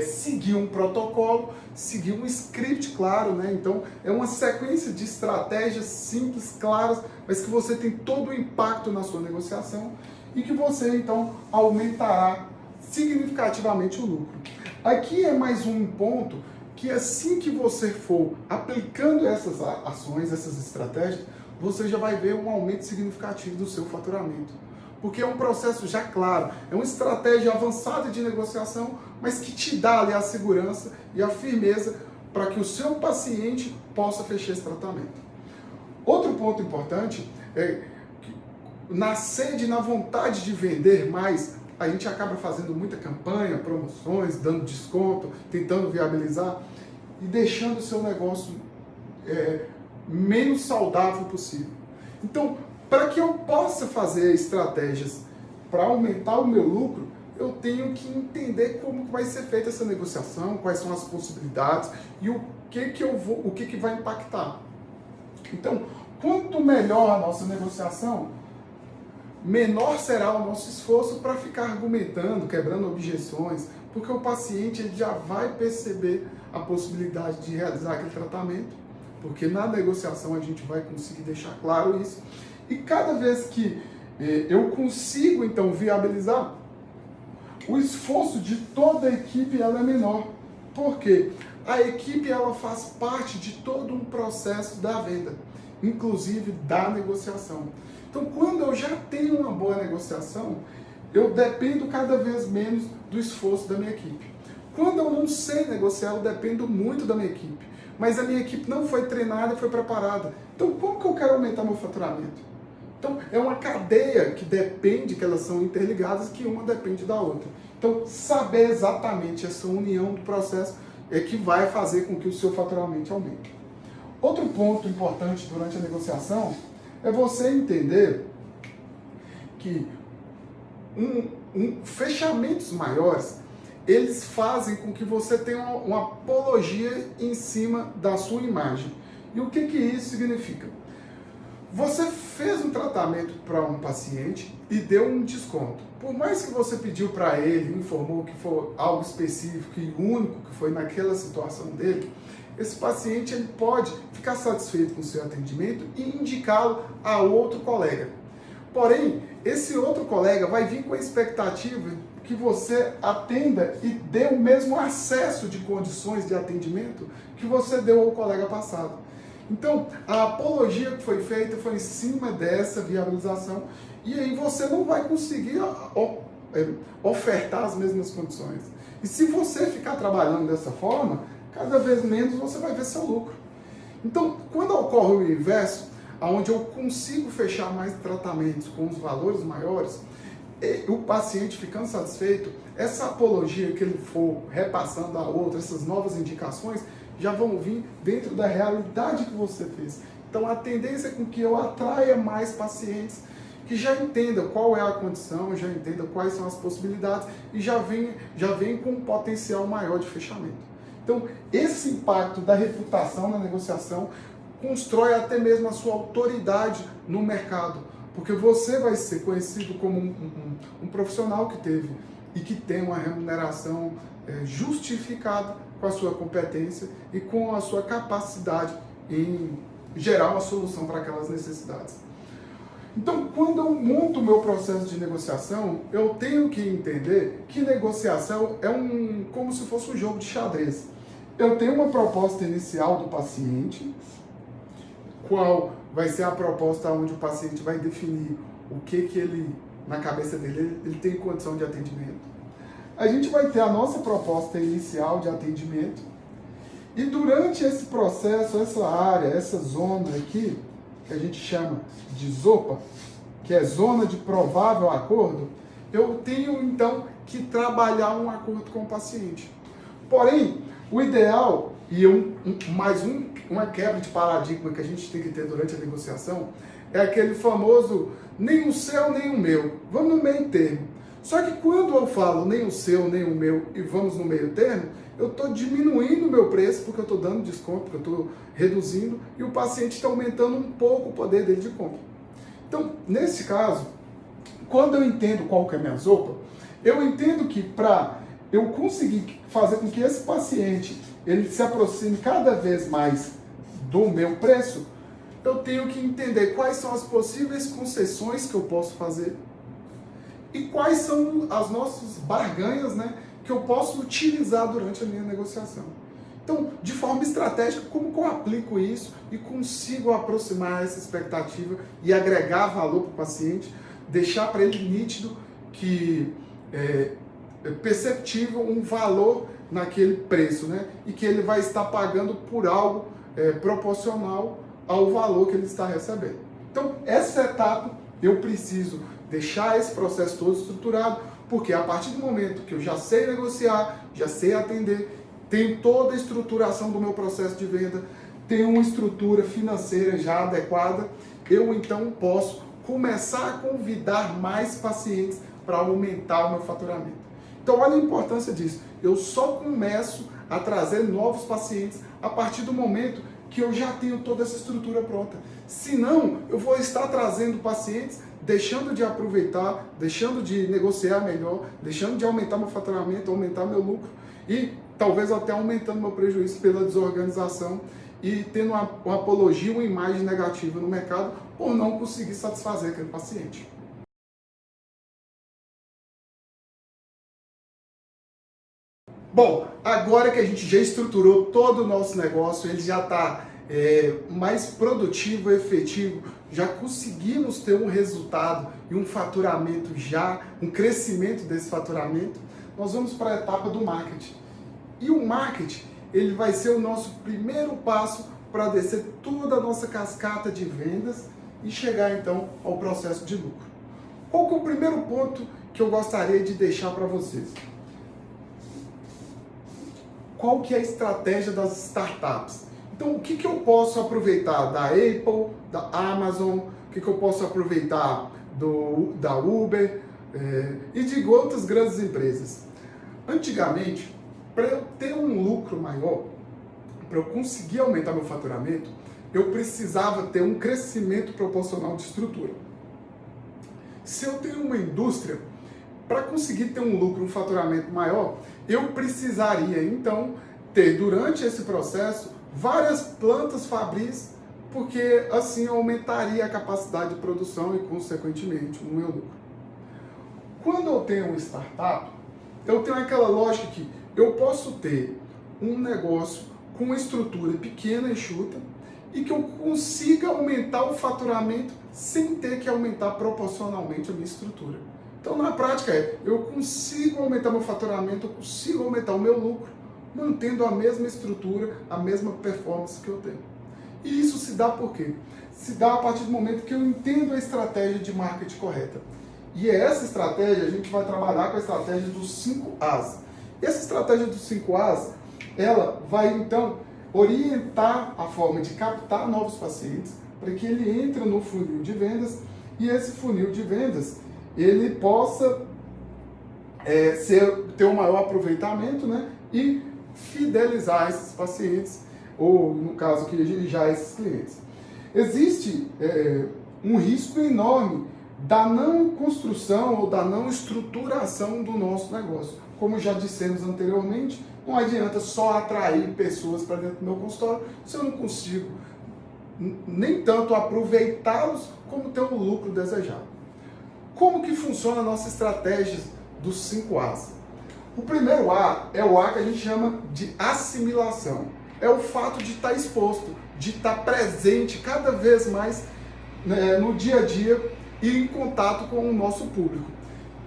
seguir um protocolo, seguir um script claro, né? Então, é uma sequência de estratégias simples, claras, mas que você tem todo o impacto na sua negociação e que você, então, aumentará significativamente o lucro. Aqui é mais um ponto que assim que você for aplicando essas ações, essas estratégias, você já vai ver um aumento significativo do seu faturamento. Porque é um processo já claro, é uma estratégia avançada de negociação, mas que te dá ali a segurança e a firmeza para que o seu paciente possa fechar esse tratamento. Outro ponto importante é que na sede, na vontade de vender mais, a gente acaba fazendo muita campanha, promoções, dando desconto, tentando viabilizar e deixando o seu negócio menos saudável possível. Então, para que eu possa fazer estratégias para aumentar o meu lucro, eu tenho que entender como vai ser feita essa negociação, quais são as possibilidades e o que vai impactar. Então, quanto melhor a nossa negociação, menor será o nosso esforço para ficar argumentando, quebrando objeções, porque o paciente ele já vai perceber a possibilidade de realizar aquele tratamento, porque na negociação a gente vai conseguir deixar claro isso. E cada vez que eu consigo, então, viabilizar, o esforço de toda a equipe ela é menor. Por quê? A equipe ela faz parte de todo um processo da venda, inclusive da negociação. Então, quando eu já tenho uma boa negociação, eu dependo cada vez menos do esforço da minha equipe. Quando eu não sei negociar, eu dependo muito da minha equipe. Mas a minha equipe não foi treinada e foi preparada. Então, como que eu quero aumentar meu faturamento? Então, é uma cadeia que depende, que elas são interligadas, que uma depende da outra. Então, saber exatamente essa união do processo é que vai fazer com que o seu faturamento aumente. Outro ponto importante durante a negociação é você entender que fechamentos maiores, eles fazem com que você tenha uma apologia em cima da sua imagem. E o que isso significa? Você fez um tratamento para um paciente e deu um desconto. Por mais que você pediu para ele, informou que foi algo específico e único, que foi naquela situação dele, esse paciente ele pode ficar satisfeito com o seu atendimento e indicá-lo a outro colega. Porém, esse outro colega vai vir com a expectativa que você atenda e dê o mesmo acesso de condições de atendimento que você deu ao colega passado. Então, a apologia que foi feita foi em cima dessa viabilização e aí você não vai conseguir ofertar as mesmas condições. E se você ficar trabalhando dessa forma, cada vez menos você vai ver seu lucro. Então, quando ocorre o inverso, onde eu consigo fechar mais tratamentos com os valores maiores, o paciente ficando satisfeito, essa apologia que ele for repassando a outra, essas novas indicações, já vão vir dentro da realidade que você fez. Então, a tendência é com que eu atraia mais pacientes que já entendam qual é a condição, já entendam quais são as possibilidades e já vem com um potencial maior de fechamento. Então, esse impacto da reputação na negociação constrói até mesmo a sua autoridade no mercado, porque você vai ser conhecido como um profissional que teve e que tem uma remuneração justificada com a sua competência e com a sua capacidade em gerar uma solução para aquelas necessidades. Então, quando eu monto o meu processo de negociação, eu tenho que entender que negociação é como se fosse um jogo de xadrez. Eu tenho uma proposta inicial do paciente, qual vai ser a proposta onde o paciente vai definir o que ele, na cabeça dele, ele tem condição de atendimento. A gente vai ter a nossa proposta inicial de atendimento e durante esse processo, essa área, essa zona aqui, que a gente chama de ZOPA, que é Zona de Provável Acordo, eu tenho então que trabalhar um acordo com o paciente. Porém, o ideal, e uma quebra de paradigma que a gente tem que ter durante a negociação, é aquele famoso nem o seu, nem o meu. Vamos no meio termo. Só que quando eu falo nem o seu, nem o meu e vamos no meio termo, eu estou diminuindo o meu preço porque eu estou dando desconto, porque eu estou reduzindo e o paciente está aumentando um pouco o poder dele de compra. Então, nesse caso, quando eu entendo qual que é a minha ZOPA, eu entendo que para eu conseguir fazer com que esse paciente ele se aproxime cada vez mais do meu preço, eu tenho que entender quais são as possíveis concessões que eu posso fazer e quais são as nossas barganhas, né, que eu posso utilizar durante a minha negociação. Então, de forma estratégica, como que eu aplico isso e consigo aproximar essa expectativa e agregar valor para o paciente, deixar para ele nítido que é perceptível um valor naquele preço, né? E que ele vai estar pagando por algo proporcional ao valor que ele está recebendo. Então, essa etapa eu preciso deixar esse processo todo estruturado, porque a partir do momento que eu já sei negociar, já sei atender, tenho toda a estruturação do meu processo de venda, tenho uma estrutura financeira já adequada, eu então posso começar a convidar mais pacientes para aumentar o meu faturamento. Então, olha a importância disso. Eu só começo a trazer novos pacientes a partir do momento que eu já tenho toda essa estrutura pronta. Senão, eu vou estar trazendo pacientes, deixando de aproveitar, deixando de negociar melhor, deixando de aumentar meu faturamento, aumentar meu lucro e talvez até aumentando meu prejuízo pela desorganização e tendo uma apologia, uma imagem negativa no mercado por não conseguir satisfazer aquele paciente. Bom, agora que a gente já estruturou todo o nosso negócio, ele já está mais produtivo, efetivo, já conseguimos ter um resultado e um faturamento já, um crescimento desse faturamento, nós vamos para a etapa do marketing. E o marketing, ele vai ser o nosso primeiro passo para descer toda a nossa cascata de vendas e chegar então ao processo de lucro. Qual que é o primeiro ponto que eu gostaria de deixar para vocês? Qual que é a estratégia das startups? Então, o que eu posso aproveitar da Apple, da Amazon, o que eu posso aproveitar da Uber e de outras grandes empresas? Antigamente, para eu ter um lucro maior, para eu conseguir aumentar meu faturamento, eu precisava ter um crescimento proporcional de estrutura. Se eu tenho uma indústria, para conseguir ter um lucro, um faturamento maior, eu precisaria, então, ter, durante esse processo, várias plantas fabris, porque assim eu aumentaria a capacidade de produção e, consequentemente, o meu lucro. Quando eu tenho uma startup, eu tenho aquela lógica que eu posso ter um negócio com uma estrutura pequena e enxuta e que eu consiga aumentar o faturamento sem ter que aumentar proporcionalmente a minha estrutura. Então, na prática, eu consigo aumentar meu faturamento, eu consigo aumentar o meu lucro, mantendo a mesma estrutura, a mesma performance que eu tenho. E isso se dá por quê? Se dá a partir do momento que eu entendo a estratégia de marketing correta. E essa estratégia, a gente vai trabalhar com a estratégia dos 5 As. Essa estratégia dos 5 As, ela vai, então, orientar a forma de captar novos pacientes para que ele entre no funil de vendas e esse funil de vendas ele possa ter um maior aproveitamento, né, e fidelizar esses pacientes, ou no caso que já esses clientes. Existe um risco enorme da não construção ou da não estruturação do nosso negócio. Como já dissemos anteriormente, não adianta só atrair pessoas para dentro do meu consultório se eu não consigo nem tanto aproveitá-los como ter o lucro desejado. Como que funciona a nossa estratégia dos 5 As? O primeiro A é o A que a gente chama de assimilação. É o fato de estar exposto, de estar presente cada vez mais, né, no dia a dia e em contato com o nosso público.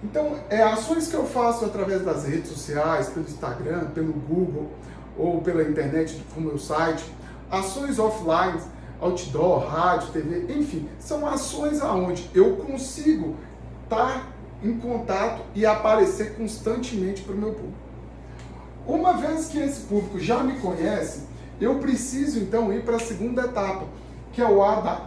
Então, ações que eu faço através das redes sociais, pelo Instagram, pelo Google ou pela internet, com o meu site, ações offline, outdoor, rádio, TV, enfim, são ações aonde eu consigo estar em contato e aparecer constantemente para o meu público. Uma vez que esse público já me conhece, eu preciso então ir para a segunda etapa, que é o A da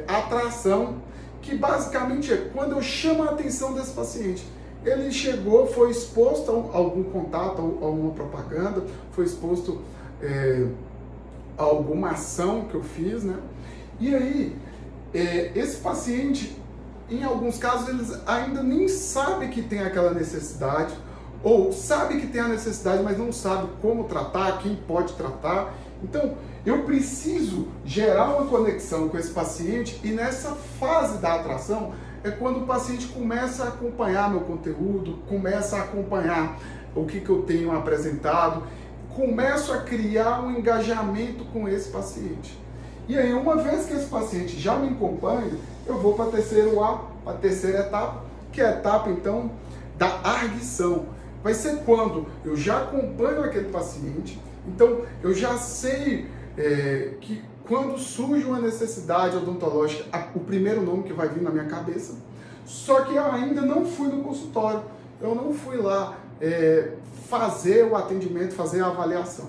atração, que basicamente é quando eu chamo a atenção desse paciente. Ele chegou, foi exposto a algum contato, a uma propaganda, foi exposto a alguma ação que eu fiz, né? E aí, esse paciente, em alguns casos, eles ainda nem sabem que tem aquela necessidade, ou sabe que tem a necessidade, mas não sabe como tratar, quem pode tratar. Então, eu preciso gerar uma conexão com esse paciente e nessa fase da atração é quando o paciente começa a acompanhar meu conteúdo, começa a acompanhar o que eu tenho apresentado, começo a criar um engajamento com esse paciente. E aí, uma vez que esse paciente já me acompanha, eu vou para a terceira etapa, que é a etapa, então, da arguição. Vai ser quando eu já acompanho aquele paciente, então eu já sei que quando surge uma necessidade odontológica, o primeiro nome que vai vir na minha cabeça, só que eu ainda não fui no consultório, eu não fui lá fazer o atendimento, fazer a avaliação.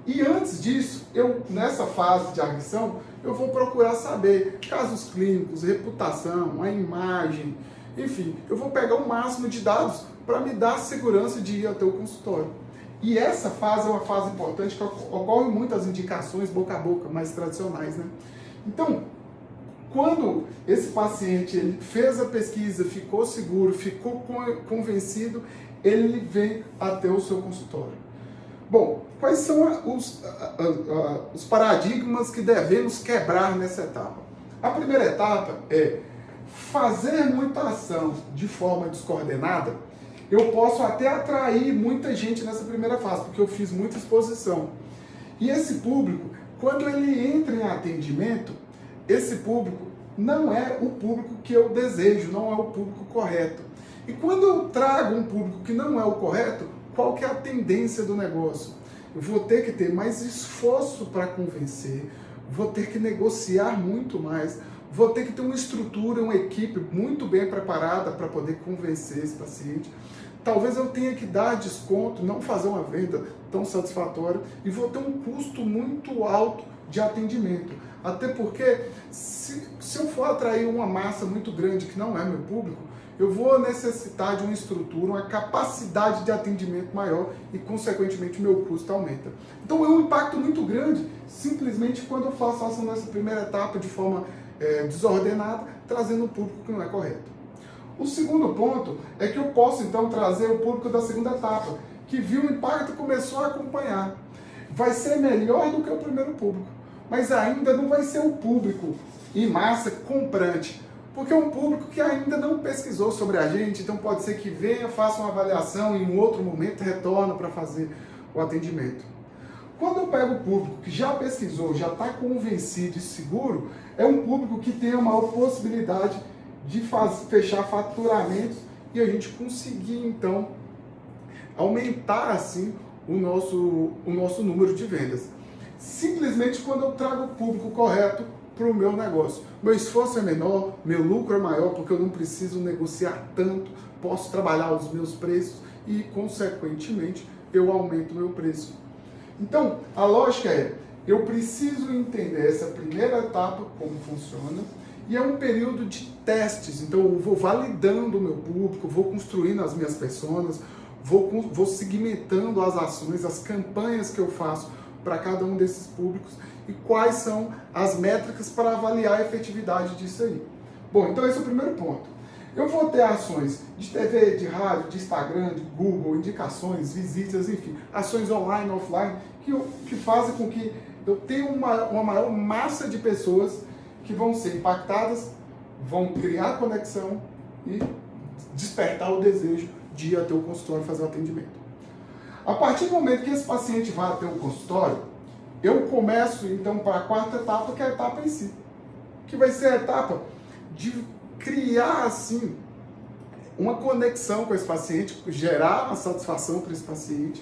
E antes disso, nessa fase de arguição, eu vou procurar saber casos clínicos, reputação, a imagem, enfim, eu vou pegar o máximo de dados para me dar segurança de ir até o consultório. E essa fase é uma fase importante que ocorre muitas indicações boca a boca, mais tradicionais, né? Então, quando esse paciente ele fez a pesquisa, ficou seguro, ficou convencido, ele vem até o seu consultório. Bom, quais são os paradigmas que devemos quebrar nessa etapa? A primeira etapa é fazer muita ação de forma descoordenada. Eu posso até atrair muita gente nessa primeira fase, porque eu fiz muita exposição. E esse público, quando ele entra em atendimento, esse público não é o público que eu desejo, não é o público correto. E quando eu trago um público que não é o correto, qual que é a tendência do negócio? Eu vou ter que ter mais esforço para convencer, vou ter que negociar muito mais, vou ter que ter uma estrutura, uma equipe muito bem preparada para poder convencer esse paciente. Talvez eu tenha que dar desconto, não fazer uma venda tão satisfatória e vou ter um custo muito alto de atendimento. Até porque, se eu for atrair uma massa muito grande que não é meu público, eu vou necessitar de uma estrutura, uma capacidade de atendimento maior e, consequentemente, o meu custo aumenta. Então, é um impacto muito grande, simplesmente quando eu faço ação nessa primeira etapa de forma desordenada, trazendo um público que não é correto. O segundo ponto é que eu posso, então, trazer o público da segunda etapa, que viu o impacto e começou a acompanhar. Vai ser melhor do que o primeiro público, mas ainda não vai ser o público em massa comprante, porque é um público que ainda não pesquisou sobre a gente, então pode ser que venha, faça uma avaliação e em um outro momento retorna para fazer o atendimento. Quando eu pego o público que já pesquisou, já está convencido e seguro, é um público que tem a maior possibilidade de fechar faturamentos e a gente conseguir, então, aumentar, assim, o nosso número de vendas. Simplesmente quando eu trago o público correto para o meu negócio. Meu esforço é menor, meu lucro é maior, porque eu não preciso negociar tanto, posso trabalhar os meus preços e, consequentemente, eu aumento o meu preço. Então, a lógica é, eu preciso entender essa primeira etapa, como funciona, e é um período de testes. Então, eu vou validando o meu público, vou construindo as minhas personas, vou segmentando as ações, as campanhas que eu faço para cada um desses públicos e quais são as métricas para avaliar a efetividade disso aí. Bom, então esse é o primeiro ponto. Eu vou ter ações de TV, de rádio, de Instagram, de Google, indicações, visitas, enfim, ações online, offline, que fazem com que eu tenha uma maior massa de pessoas que vão ser impactadas, vão criar conexão e despertar o desejo de ir até o consultório fazer o atendimento. A partir do momento que esse paciente vai até o consultório, eu começo então para a quarta etapa, que é a etapa em si, que vai ser a etapa de criar assim uma conexão com esse paciente, gerar uma satisfação para esse paciente.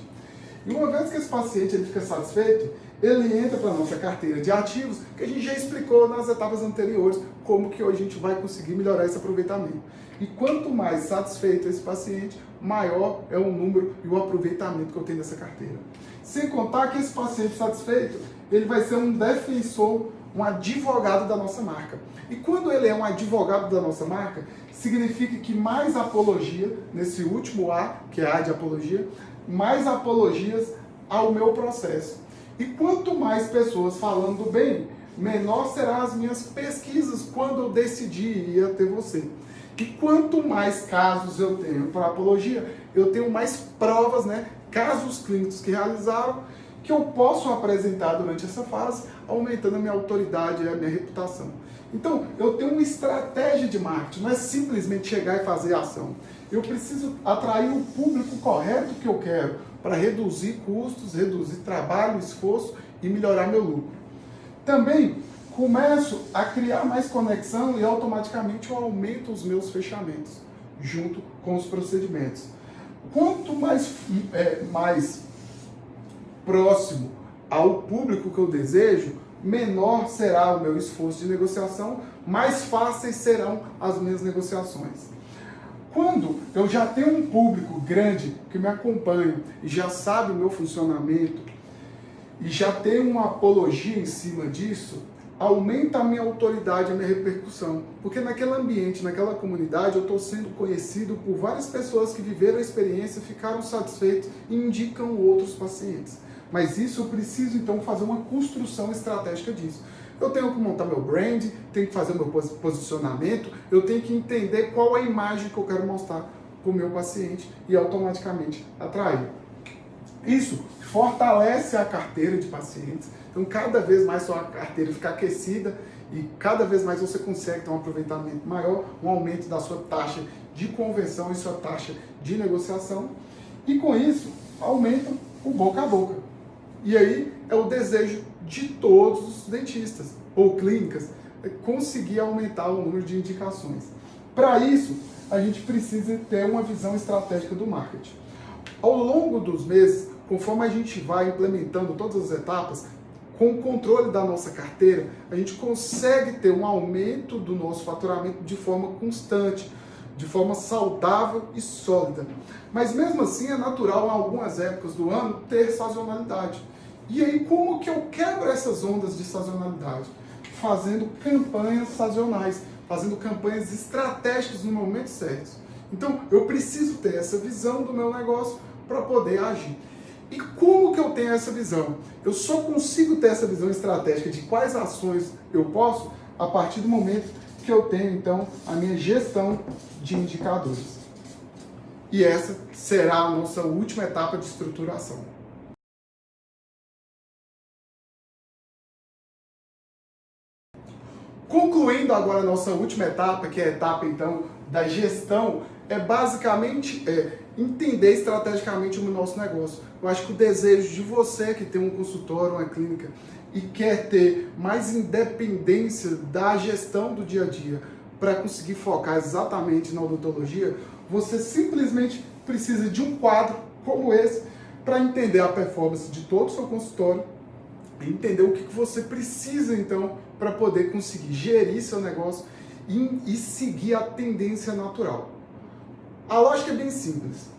E uma vez que esse paciente ele fica satisfeito, ele entra para a nossa carteira de ativos, que a gente já explicou nas etapas anteriores, como que hoje a gente vai conseguir melhorar esse aproveitamento. E quanto mais satisfeito esse paciente, maior é o número e o aproveitamento que eu tenho dessa carteira. Sem contar que esse paciente satisfeito, ele vai ser um defensor, um advogado da nossa marca. E quando ele é um advogado da nossa marca, significa que mais apologia, nesse último A, que é A de apologia, mais apologias ao meu processo. E quanto mais pessoas falando bem, menor serão as minhas pesquisas quando eu decidir ir até você. E quanto mais casos eu tenho para apologia, eu tenho mais provas, né, casos clínicos que realizaram, que eu posso apresentar durante essa fase, aumentando a minha autoridade e a minha reputação. Então, eu tenho uma estratégia de marketing, não é simplesmente chegar e fazer ação. Eu preciso atrair o público correto que eu quero para reduzir custos, reduzir trabalho, esforço e melhorar meu lucro. Também começo a criar mais conexão e automaticamente eu aumento os meus fechamentos, junto com os procedimentos. Quanto mais próximo ao público que eu desejo, menor será o meu esforço de negociação, mais fáceis serão as minhas negociações. Quando eu já tenho um público grande que me acompanha e já sabe o meu funcionamento e já tem uma apologia em cima disso, aumenta a minha autoridade, a minha repercussão. Porque naquele ambiente, naquela comunidade, eu estou sendo conhecido por várias pessoas que viveram a experiência, ficaram satisfeitos e indicam outros pacientes. Mas isso eu preciso, então, fazer uma construção estratégica disso. Eu tenho que montar meu brand, tenho que fazer meu posicionamento, eu tenho que entender qual é a imagem que eu quero mostrar para o meu paciente e automaticamente atrair. Isso fortalece a carteira de pacientes. Então, cada vez mais sua carteira fica aquecida e cada vez mais você consegue ter um aproveitamento maior, um aumento da sua taxa de conversão e sua taxa de negociação. E com isso, aumenta o boca a boca. E aí é o desejo de todos os dentistas ou clínicas conseguir aumentar o número de indicações. Para isso, a gente precisa ter uma visão estratégica do marketing. Ao longo dos meses, conforme a gente vai implementando todas as etapas, com o controle da nossa carteira, a gente consegue ter um aumento do nosso faturamento de forma constante, de forma saudável e sólida. Mas mesmo assim é natural em algumas épocas do ano ter sazonalidade. E aí como que eu quebro essas ondas de sazonalidade? Fazendo campanhas sazonais, fazendo campanhas estratégicas no momento certo. Então eu preciso ter essa visão do meu negócio para poder agir. E como que eu tenho essa visão? Eu só consigo ter essa visão estratégica de quais ações eu posso a partir do momento que eu tenho, então, a minha gestão de indicadores. E essa será a nossa última etapa de estruturação. Concluindo agora a nossa última etapa, que é a etapa, então, da gestão, é basicamente entender estrategicamente o nosso negócio. Eu acho que o desejo de você que tem um consultório, uma clínica, e quer ter mais independência da gestão do dia a dia para conseguir focar exatamente na odontologia, você simplesmente precisa de um quadro como esse para entender a performance de todo o seu consultório, entender o que você precisa, então, para poder conseguir gerir seu negócio e seguir a tendência natural. A lógica é bem simples.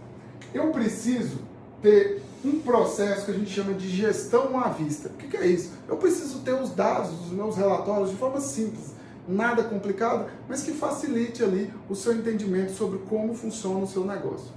Eu preciso ter um processo que a gente chama de gestão à vista. O que é isso? Eu preciso ter os dados dos meus relatórios de forma simples, nada complicada, mas que facilite ali o seu entendimento sobre como funciona o seu negócio.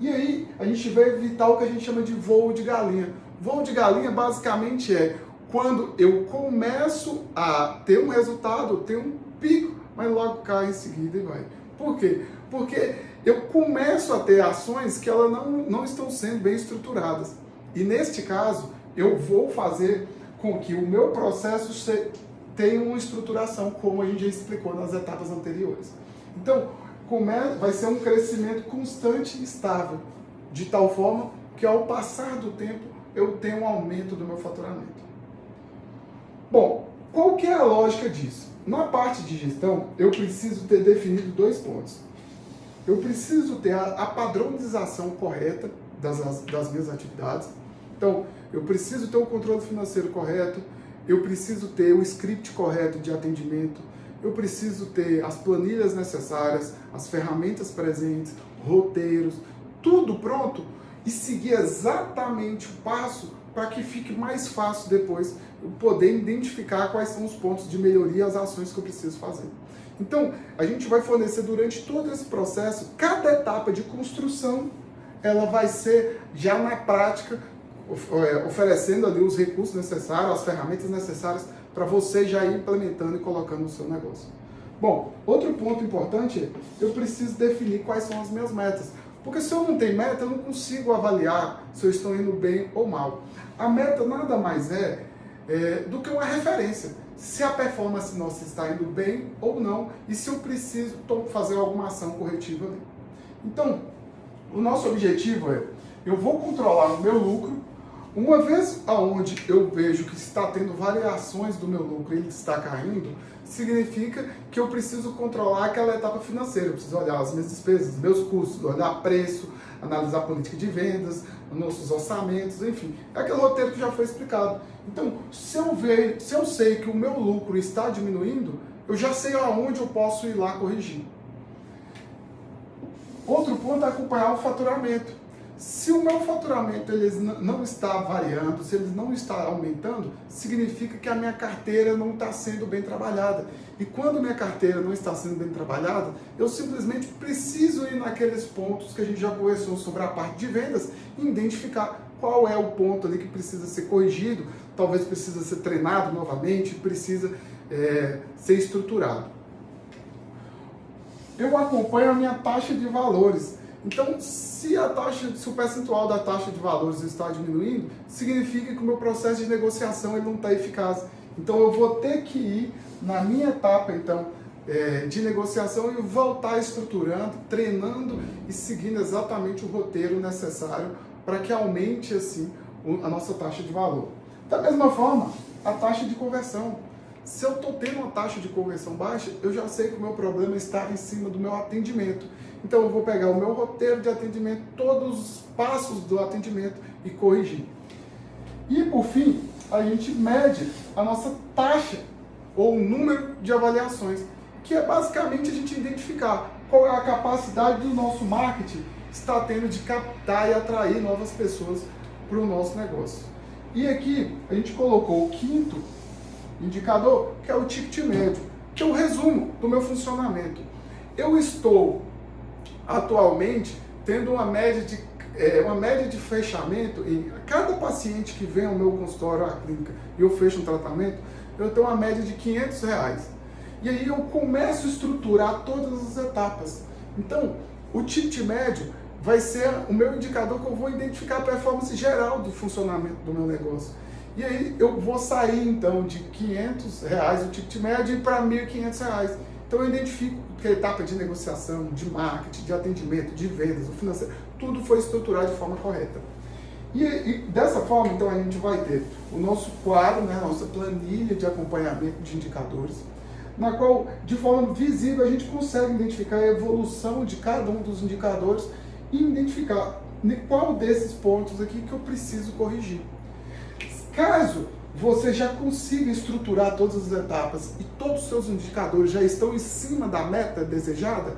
E aí a gente vai evitar o que a gente chama de voo de galinha. Voo de galinha basicamente é quando eu começo a ter um resultado, eu tenho um pico, mas logo cai em seguida e vai. Por quê? Porque eu começo a ter ações que elas não estão sendo bem estruturadas. E neste caso, eu vou fazer com que o meu processo tenha uma estruturação, como a gente já explicou nas etapas anteriores. Então, vai ser um crescimento constante e estável, de tal forma que ao passar do tempo, eu tenho um aumento do meu faturamento. Bom, qual que é a lógica disso? Na parte de gestão, eu preciso ter definido 2 pontos. Eu preciso ter a padronização correta das minhas atividades. Então, eu preciso ter o controle financeiro correto, eu preciso ter o script correto de atendimento, eu preciso ter as planilhas necessárias, as ferramentas presentes, roteiros, tudo pronto e seguir exatamente o passo para que fique mais fácil depois eu poder identificar quais são os pontos de melhoria e as ações que eu preciso fazer. Então, a gente vai fornecer durante todo esse processo, cada etapa de construção, ela vai ser já na prática, oferecendo ali os recursos necessários, as ferramentas necessárias para você já ir implementando e colocando no seu negócio. Bom, outro ponto importante é eu preciso definir quais são as minhas metas. Porque se eu não tenho meta, eu não consigo avaliar se eu estou indo bem ou mal. A meta nada mais é do que uma referência. Se a performance nossa está indo bem ou não e se eu preciso fazer alguma ação corretiva ali. Então, o nosso objetivo é, eu vou controlar o meu lucro, uma vez aonde eu vejo que está tendo variações do meu lucro e ele está caindo, significa que eu preciso controlar aquela etapa financeira, eu preciso olhar as minhas despesas, meus custos, olhar preço, analisar a política de vendas, nossos orçamentos, enfim, é aquele roteiro que já foi explicado. Então, se eu sei que o meu lucro está diminuindo, eu já sei aonde eu posso ir lá corrigir. Outro ponto é acompanhar o faturamento. Se o meu faturamento não está variando, se ele não está aumentando, significa que a minha carteira não está sendo bem trabalhada. E quando minha carteira não está sendo bem trabalhada, eu simplesmente preciso ir naqueles pontos que a gente já conversou sobre a parte de vendas e identificar qual é o ponto ali que precisa ser corrigido, talvez precisa ser treinado novamente, precisa ser estruturado. Eu acompanho a minha taxa de valores. Então, se o percentual da taxa de valores está diminuindo, significa que o meu processo de negociação ele não está eficaz. Então, eu vou ter que ir na minha etapa de negociação e voltar estruturando, treinando e seguindo exatamente o roteiro necessário para que aumente assim a nossa taxa de valor. Da mesma forma, a taxa de conversão. Se eu estou tendo uma taxa de conversão baixa, eu já sei que o meu problema está em cima do meu atendimento. Então eu vou pegar o meu roteiro de atendimento, todos os passos do atendimento e corrigir. E por fim, a gente mede a nossa taxa ou o número de avaliações, que é basicamente a gente identificar qual é a capacidade do nosso marketing está tendo de captar e atrair novas pessoas para o nosso negócio. E aqui a gente colocou o quinto indicador, que é o ticket médio, que é o resumo do meu funcionamento. Eu estou atualmente tendo uma média de fechamento em cada paciente que vem ao meu consultório, à clínica, e eu fecho um tratamento, eu tenho uma média de R$500. E aí eu começo a estruturar todas as etapas. Então, o ticket médio vai ser o meu indicador que eu vou identificar a performance geral do funcionamento do meu negócio. E aí eu vou sair então de R$500 o ticket médio para R$1.500. Então eu identifico que a etapa de negociação, de marketing, de atendimento, de vendas, o financeiro, tudo foi estruturado de forma correta. E dessa forma, então, a gente vai ter o nosso quadro, né, a nossa planilha de acompanhamento de indicadores, na qual, de forma visível, a gente consegue identificar a evolução de cada um dos indicadores e identificar qual desses pontos aqui que eu preciso corrigir. Caso você já consiga estruturar todas as etapas e todos os seus indicadores já estão em cima da meta desejada,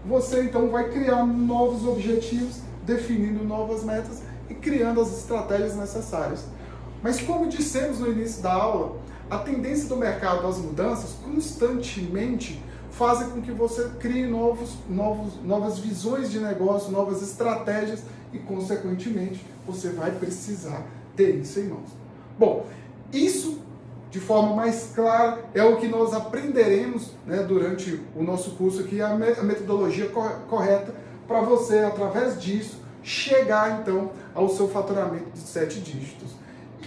você então vai criar novos objetivos, definindo novas metas e criando as estratégias necessárias. Mas como dissemos no início da aula, a tendência do mercado às mudanças constantemente fazem com que você crie novas visões de negócio, novas estratégias e, consequentemente, você vai precisar ter isso em mãos. Bom, isso, de forma mais clara, é o que nós aprenderemos, né, durante o nosso curso aqui, a metodologia correta para você, através disso, chegar, então, ao seu faturamento de 7 dígitos.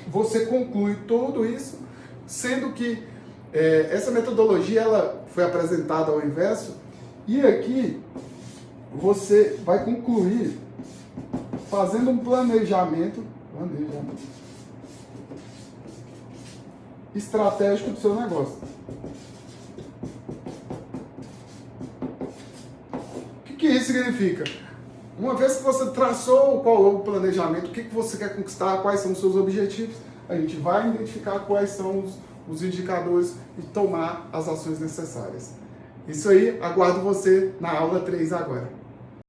Você conclui tudo isso, sendo que essa metodologia ela foi apresentada ao inverso, e aqui você vai concluir fazendo um planejamento estratégico do seu negócio. O que isso significa? Uma vez que você traçou qual é o planejamento, o que você quer conquistar, quais são os seus objetivos, a gente vai identificar quais são os indicadores e tomar as ações necessárias. Isso aí, aguardo você na aula 3 agora.